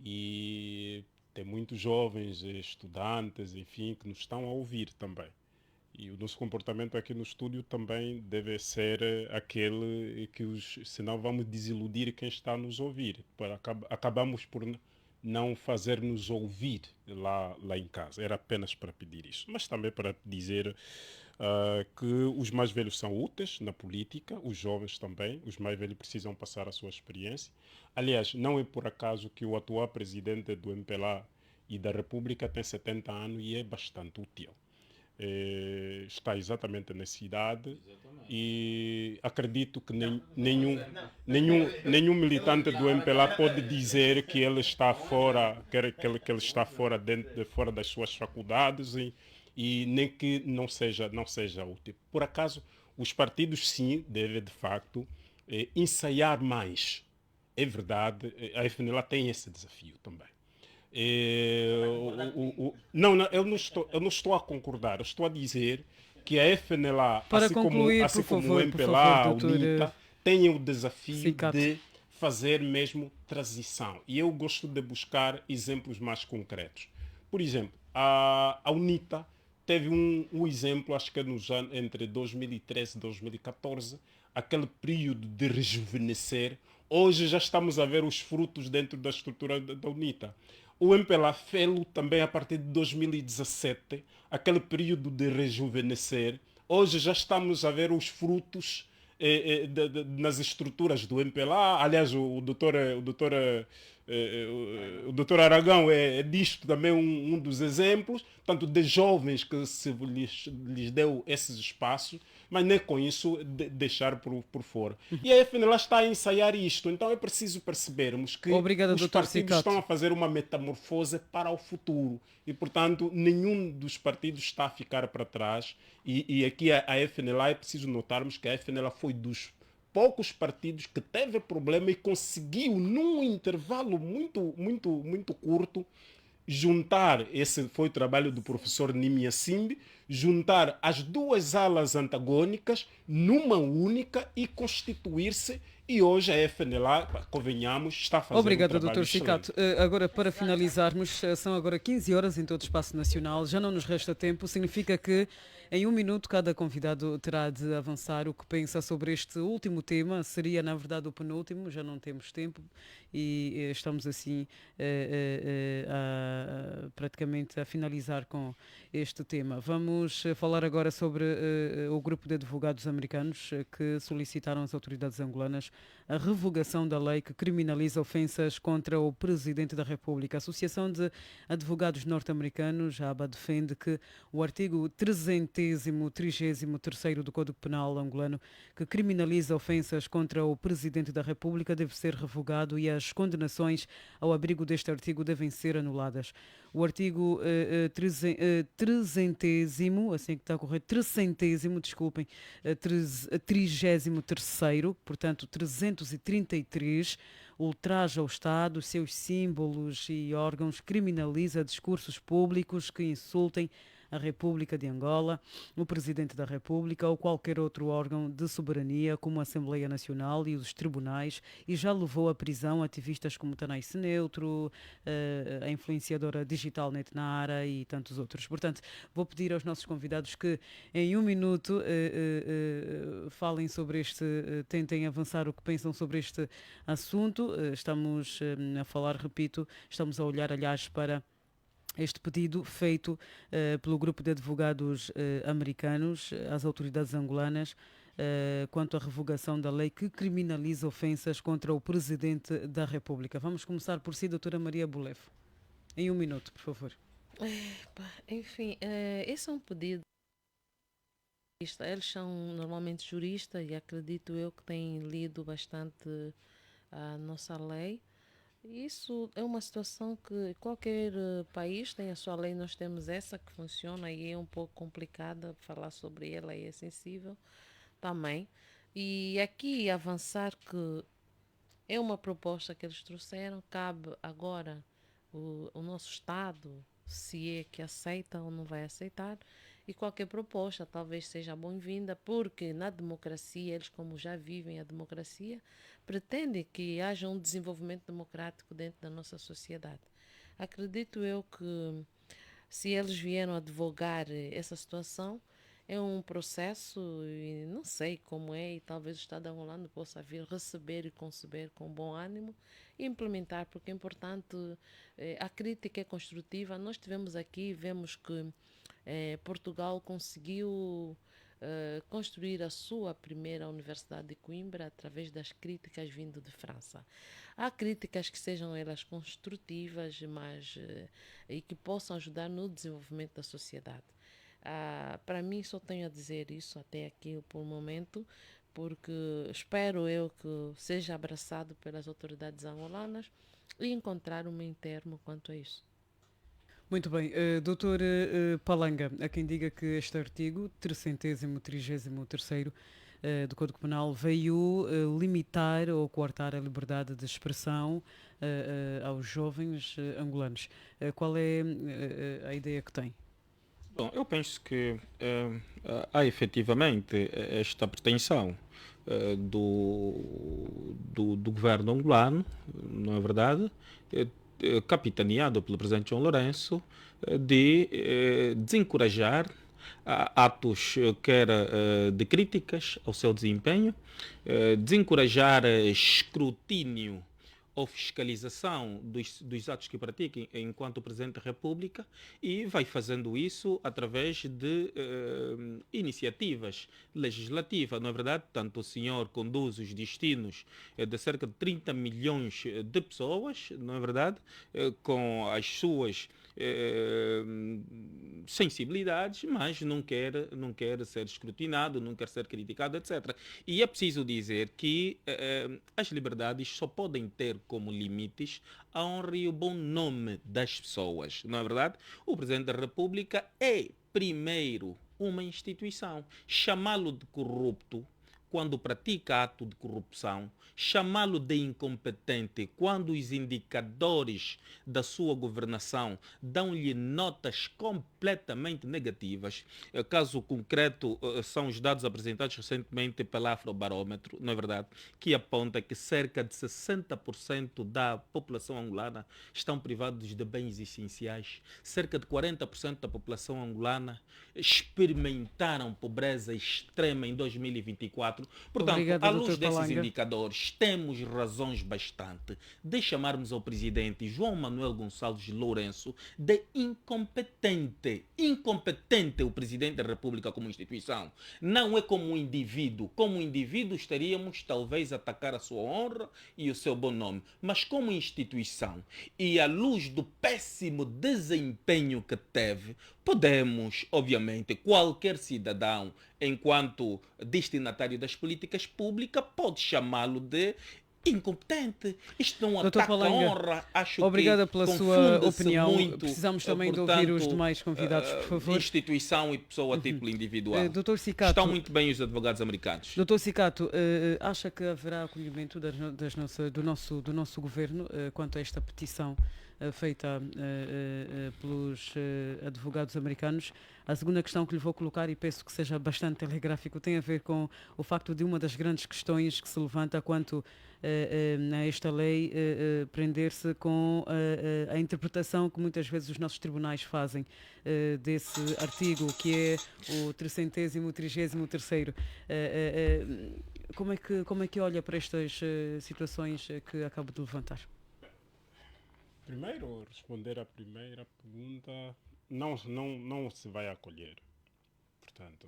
e tem muitos jovens, estudantes, enfim, que nos estão a ouvir também. E o nosso comportamento aqui no estúdio também deve ser aquele que senão vamos desiludir quem está a nos ouvir. Acabamos por não fazer-nos ouvir lá em casa. Era apenas para pedir isso. Mas também para dizer que os mais velhos são úteis na política, os jovens também. Os mais velhos precisam passar a sua experiência. Aliás, não é por acaso que o atual presidente do MPLA e da República tem 70 anos e é bastante útil. Está exatamente nessa idade. E acredito que nenhum militante do MPLA pode dizer que ele está fora, que ele está fora, fora das suas faculdades e nem que não seja útil. Por acaso, os partidos sim devem de facto ensaiar mais. É verdade, a FNLA tem esse desafio também. Não, eu não estou a concordar. Eu estou a dizer que a FNLA, Para assim concluir, como por o favor, MPLA, doutor a UNITA, tem o desafio Cicato. de fazer mesmo transição. E eu gosto de buscar exemplos mais concretos. Por exemplo, a UNITA teve um exemplo, acho que é nos anos entre 2013 e 2014, aquele período de rejuvenescer. Hoje já estamos a ver os frutos dentro da estrutura da UNITA. O MPLA fez-lo também a partir de 2017, aquele período de rejuvenescer. Hoje já estamos a ver os frutos nas estruturas do MPLA. Aliás, o doutor Aragão é disto também um dos exemplos, tanto de jovens que se lhes deu esses espaços, mas nem com isso deixar por fora. E a FNLA está a ensaiar isto, então é preciso percebermos que Obrigado, os Dr. partidos Cicato. estão a fazer uma metamorfose para o futuro e, portanto, nenhum dos partidos está a ficar para trás e aqui a FNLA é preciso notarmos que a FNLA foi dos poucos partidos que teve problema e conseguiu, num intervalo muito curto, juntar, esse foi o trabalho do professor Nimia Simbi, juntar as duas alas antagônicas numa única e constituir-se. E hoje a FNLA, convenhamos, está fazendo Obrigado, um trabalho Dr. Cicato. Agora, para finalizarmos, são agora 15 horas em todo o espaço nacional, já não nos resta tempo, significa que em 1 minuto cada convidado terá de avançar o que pensa sobre este último tema, seria na verdade o penúltimo, já não temos tempo e estamos assim praticamente a finalizar com este tema. Vamos falar agora sobre o grupo de advogados americanos que solicitaram às autoridades angolanas a revogação da lei que criminaliza ofensas contra o Presidente da República. A Associação de Advogados Norte-Americanos, a ABA, defende que o artigo 333º do Código Penal angolano, que criminaliza ofensas contra o Presidente da República, deve ser revogado e as condenações ao abrigo deste artigo devem ser anuladas. O artigo 33º, assim que está correto, 33º, portanto 333, ultraja o Estado, seus símbolos e órgãos, criminaliza discursos públicos que insultem a República de Angola, o Presidente da República ou qualquer outro órgão de soberania, como a Assembleia Nacional e os tribunais, e já levou à prisão ativistas como Tanais Neutro, a influenciadora digital Netnara e tantos outros. Portanto, vou pedir aos nossos convidados que em um minuto falem sobre tentem avançar o que pensam sobre este assunto. Estamos a falar, repito, estamos a olhar, aliás, para este pedido feito pelo grupo de advogados americanos às autoridades angolanas quanto à revogação da lei que criminaliza ofensas contra o Presidente da República. Vamos começar por si, doutora Maria Bolefo. Em um minuto, por favor. Enfim, esse é um pedido. Eles são normalmente juristas e acredito eu que têm lido bastante a nossa lei. Isso é uma situação que qualquer país tem a sua lei, nós temos essa que funciona e é um pouco complicada falar sobre ela e é sensível também. E aqui avançar que é uma proposta que eles trouxeram, cabe agora o nosso Estado, se é que aceita ou não vai aceitar, e qualquer proposta talvez seja bem-vinda, porque na democracia, eles como já vivem a democracia, pretendem que haja um desenvolvimento democrático dentro da nossa sociedade. Acredito eu que se eles vieram advogar essa situação, é um processo e não sei como é, e talvez o Estado angolano possa vir receber e conceber com bom ânimo e implementar, porque é importante, a crítica é construtiva. Nós tivemos aqui, vemos que Portugal conseguiu construir a sua primeira Universidade de Coimbra através das críticas vindo de França. Há críticas que sejam elas construtivas, mas e que possam ajudar no desenvolvimento da sociedade. Para mim, só tenho a dizer isso até aqui por momento, porque espero eu que seja abraçado pelas autoridades angolanas e encontrar um meio termo quanto a isso. Muito bem. Doutor Palanga, há quem diga que este artigo 333º do Código Penal veio limitar ou coartar a liberdade de expressão aos jovens angolanos. Qual é a ideia que tem? Bom, eu penso que há efetivamente esta pretensão do governo angolano, não é verdade? Capitaneado pelo presidente João Lourenço, de desencorajar atos quer de críticas ao seu desempenho, desencorajar escrutínio ou fiscalização dos atos que pratica enquanto Presidente da República, e vai fazendo isso através de iniciativas legislativas, não é verdade? Tanto o senhor conduz os destinos de cerca de 30 milhões de pessoas, não é verdade? Com as suas sensibilidades, mas não quer ser escrutinado, não quer ser criticado, etc. E é preciso dizer que as liberdades só podem ter como limites a honra e o bom nome das pessoas, não é verdade? O Presidente da República é, primeiro, uma instituição. Chamá-lo de corrupto quando pratica ato de corrupção, chamá-lo de incompetente quando os indicadores da sua governação dão-lhe notas completamente negativas. Caso concreto são os dados apresentados recentemente pela Afrobarómetro, não é verdade? Que aponta que cerca de 60% da população angolana estão privados de bens essenciais. Cerca de 40% da população angolana experimentaram pobreza extrema em 2024. Portanto, obrigada, à luz desses Palanga. indicadores, temos razões bastante de chamarmos ao presidente João Manuel Gonçalves Lourenço de incompetente. Incompetente o presidente da República como instituição. Não é como um indivíduo. Como indivíduo estaríamos talvez a atacar a sua honra e o seu bom nome. Mas como instituição, e à luz do péssimo desempenho que teve, podemos, obviamente, qualquer cidadão, enquanto destinatário das políticas públicas, pode chamá-lo de incompetente. Isto não Dr. ataca a Falanga, honra. Acho obrigada que pela sua confunde-se opinião. muito, Precisamos também de ouvir portanto, os demais convidados, por favor. Instituição e pessoa a título individual. Dr. Cicato, Estão muito bem os advogados americanos. Dr. Cicato, acha que haverá acolhimento do nosso governo quanto a esta petição feita pelos advogados americanos? A segunda questão que lhe vou colocar, e peço que seja bastante telegráfico, tem a ver com o facto de uma das grandes questões que se levanta quanto a esta lei prender-se com a interpretação que muitas vezes os nossos tribunais fazem desse artigo, que é o 333º. Como é que olha para estas situações que acabo de levantar? Primeiro, responder à primeira pergunta, não se vai acolher. Portanto,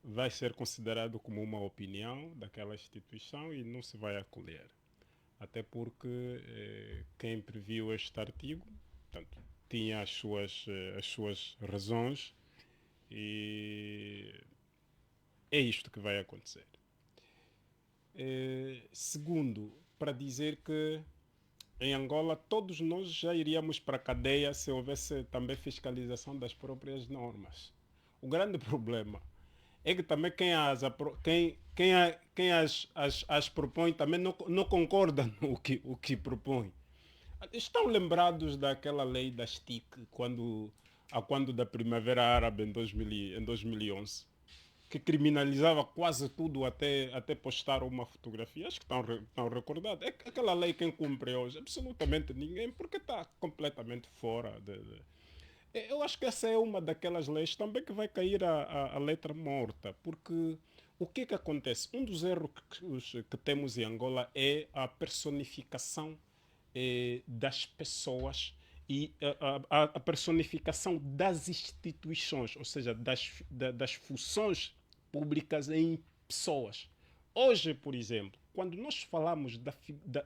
vai ser considerado como uma opinião daquela instituição e não se vai acolher. Até porque quem previu este artigo, portanto, tinha as suas razões e é isto que vai acontecer. Segundo, para dizer que em Angola todos nós já iríamos para a cadeia se houvesse também fiscalização das próprias normas. O grande problema é que também quem as propõe também não concorda no que propõe. Estão lembrados daquela lei das TIC, quando da Primavera Árabe em 2011? Que criminalizava quase tudo até postar uma fotografia. Acho que estão recordados. É aquela lei quem cumpre hoje? Absolutamente ninguém, porque está completamente fora. Eu acho que essa é uma daquelas leis também que vai cair a letra morta, porque o que acontece? Um dos erros que temos em Angola é a personificação das pessoas e a personificação das instituições, ou seja, das funções públicas em pessoas. Hoje, por exemplo, quando nós falamos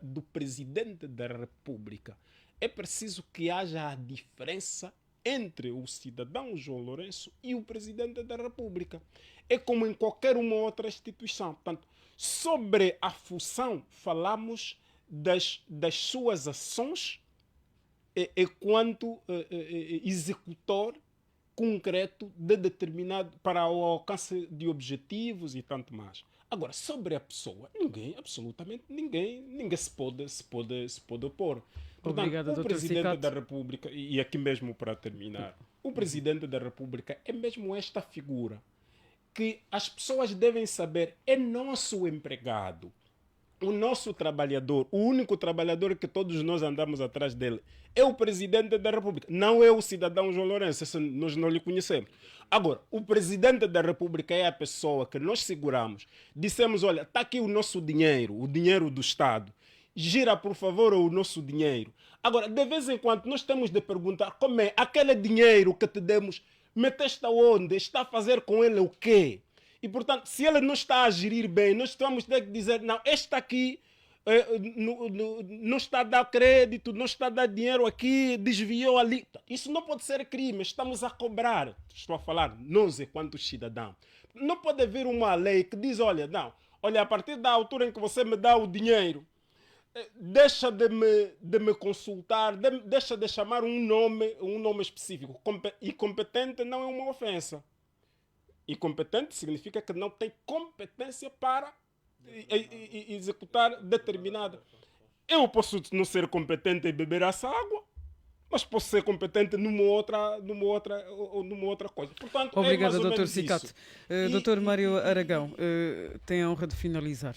do presidente da República, é preciso que haja a diferença entre o cidadão João Lourenço e o presidente da República. É como em qualquer uma outra instituição. Portanto, sobre a função, falamos das suas ações enquanto executor concreto de determinado para o alcance de objetivos e tanto mais. Agora, sobre a pessoa, absolutamente ninguém se pode opor. Portanto, obrigado, o Presidente Cicato. da República, e aqui mesmo para terminar, o Presidente da República é mesmo esta figura que as pessoas devem saber, é nosso empregado. O nosso trabalhador, o único trabalhador que todos nós andamos atrás dele, é o Presidente da República. Não é o cidadão João Lourenço, nós não lhe conhecemos. Agora, o Presidente da República é a pessoa que nós seguramos. Dissemos, olha, está aqui o nosso dinheiro, o dinheiro do Estado. Gira, por favor, o nosso dinheiro. Agora, de vez em quando, nós temos de perguntar como é aquele dinheiro que te demos, meteste aonde? Está a fazer com ele o quê? E, portanto, se ele não está a gerir bem, nós vamos ter que dizer, não, este aqui não está a dar crédito, não está a dar dinheiro aqui, desviou ali. Isso não pode ser crime, estamos a cobrar. Estou a falar, nós, enquanto cidadãos. Não pode haver uma lei que diz, olha, não, olha, a partir da altura em que você me dá o dinheiro, deixa de me consultar, deixa de chamar um nome específico. Incompetente não é uma ofensa. Incompetente significa que não tem competência para executar determinada. Eu posso não ser competente em beber essa água, mas posso ser competente numa outra coisa. Portanto, obrigado, é Dr. Cicato. Dr. Mário Aragão, tem a honra de finalizar.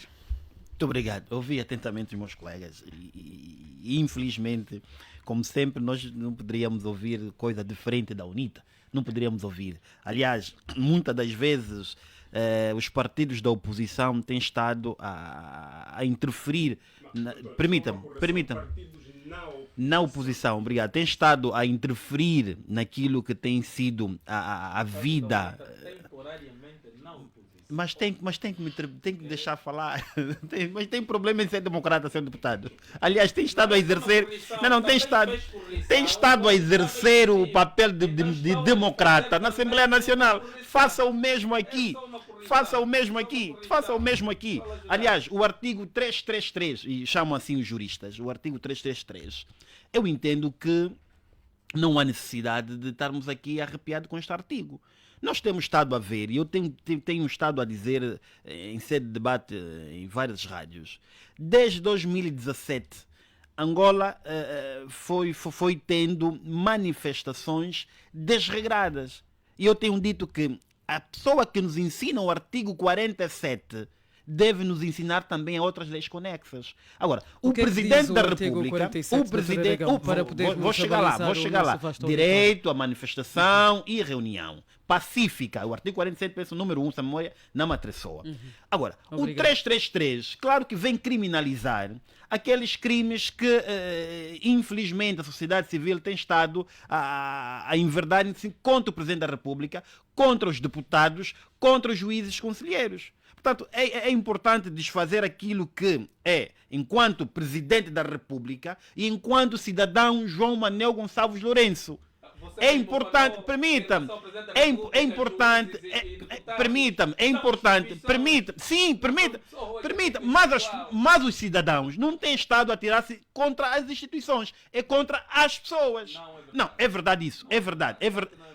Muito obrigado. Ouvi atentamente os meus colegas e infelizmente, como sempre, nós não poderíamos ouvir coisa diferente da UNITA. Não poderíamos ouvir. Aliás, muitas das vezes os partidos da oposição têm estado a interferir. Permitam-me. Na oposição, obrigado. Têm estado a interferir naquilo que tem sido a vida. Mas tem que deixar falar. Mas tem problema em ser democrata, ser deputado. Aliás, tem estado a exercer. Tem estado a exercer o papel de democrata na Assembleia Nacional. Faça o mesmo aqui. faça o mesmo aqui. Faça o mesmo aqui. Aliás, o artigo 333, e chamam assim os juristas, o artigo 333, eu entendo que não há necessidade de estarmos aqui arrepiados com este artigo. Nós temos estado a ver, e eu tenho estado a dizer em sede de debate em várias rádios, desde 2017, Angola foi tendo manifestações desregradas. E eu tenho dito que a pessoa que nos ensina o artigo 47 deve nos ensinar também a outras leis conexas. Agora, o Presidente da República, o Presidente, vou chegar lá, direito à manifestação e reunião pacífica, o artigo 47, penso, número 1, Samoia, não me atreçoa. Agora, o 333, claro que vem criminalizar aqueles crimes que, infelizmente, a sociedade civil tem estado a enverdar contra o Presidente da República, contra os deputados, contra os juízes conselheiros. Portanto, é importante desfazer aquilo que é, enquanto Presidente da República e enquanto cidadão João Manuel Gonçalves Lourenço. É importante, permita-me, é importante, permita-me, mas os cidadãos não têm estado a tirar-se contra as instituições, é contra as pessoas. Não, é verdade isso, é verdade,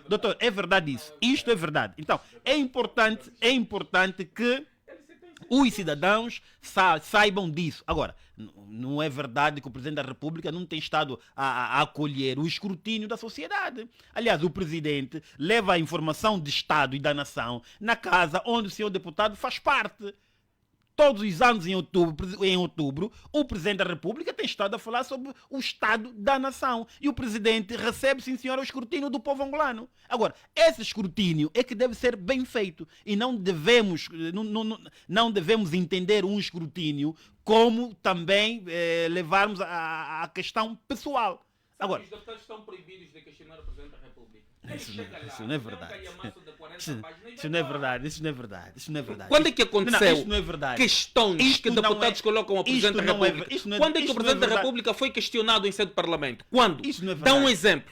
doutor, é verdade isso, isto é verdade. Então, é importante que os cidadãos saibam disso. Agora, não é verdade que o Presidente da República não tem estado a acolher o escrutínio da sociedade. Aliás, o Presidente leva a informação de Estado e da nação na casa onde o senhor deputado faz parte. Todos os anos em outubro, o Presidente da República tem estado a falar sobre o Estado da nação. E o Presidente recebe, sim senhora, o escrutínio do povo angolano. Agora, esse escrutínio é que deve ser bem feito. E não devemos entender um escrutínio como também levarmos a questão pessoal. Agora, os deputados estão proibidos de questionar o Presidente da República. Isso não é verdade. Isso não é verdade. Quando é que aconteceu isso não é verdade. questões que deputados colocam ao Presidente da República? Quando é que o Presidente da República foi questionado em sede de Parlamento? Quando? Dá um exemplo.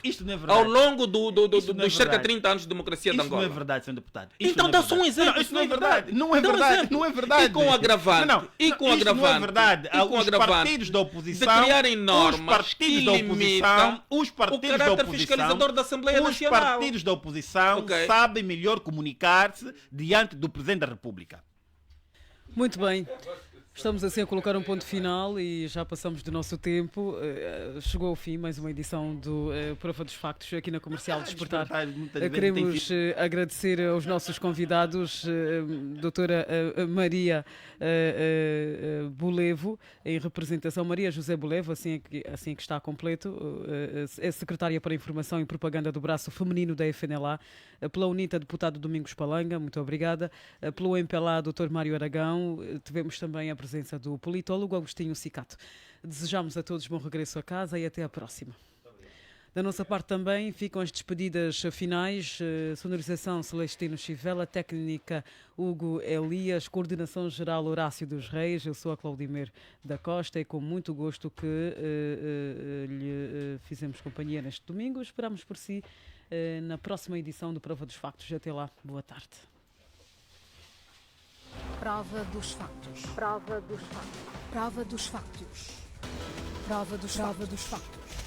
Ao longo dos cerca de 30 anos de democracia de Angola. Isso não é verdade, senhor deputado. Então dá só um exemplo. Isso não é verdade. Não é verdade. Não é verdade. E com agravante. E com agravante. Não é verdade. Os partidos da oposição. De criarem normas que limitam os partidos o caráter fiscalizador da Assembleia Nacional. Os partidos da oposição sabem melhor comunicar-se diante do Presidente da República. Muito bem. Estamos assim a colocar um ponto final e já passamos do nosso tempo. Chegou ao fim mais uma edição do Prova dos Factos aqui na Comercial Despertar. Queremos agradecer aos nossos convidados, doutora Maria Bolevo, em representação, Maria José Bolevo, assim que está completo, é secretária para Informação e Propaganda do Braço Feminino da FNLA, pela UNITA, deputado Domingos Palanga, muito obrigada, pelo MPLA, doutor Mário Aragão, tivemos também a presença do politólogo Agostinho Cicato. Desejamos a todos bom regresso a casa e até à próxima. Da nossa parte também ficam as despedidas finais, sonorização Celestino Chivela, técnica Hugo Elias, coordenação geral Horácio dos Reis. Eu sou a Claudimer da Costa e com muito gosto que lhe fizemos companhia neste domingo. Esperamos por si na próxima edição do Prova dos Factos. Até lá, boa tarde. Prova dos factos. Prova dos factos. Prova dos factos. Prova dos factos.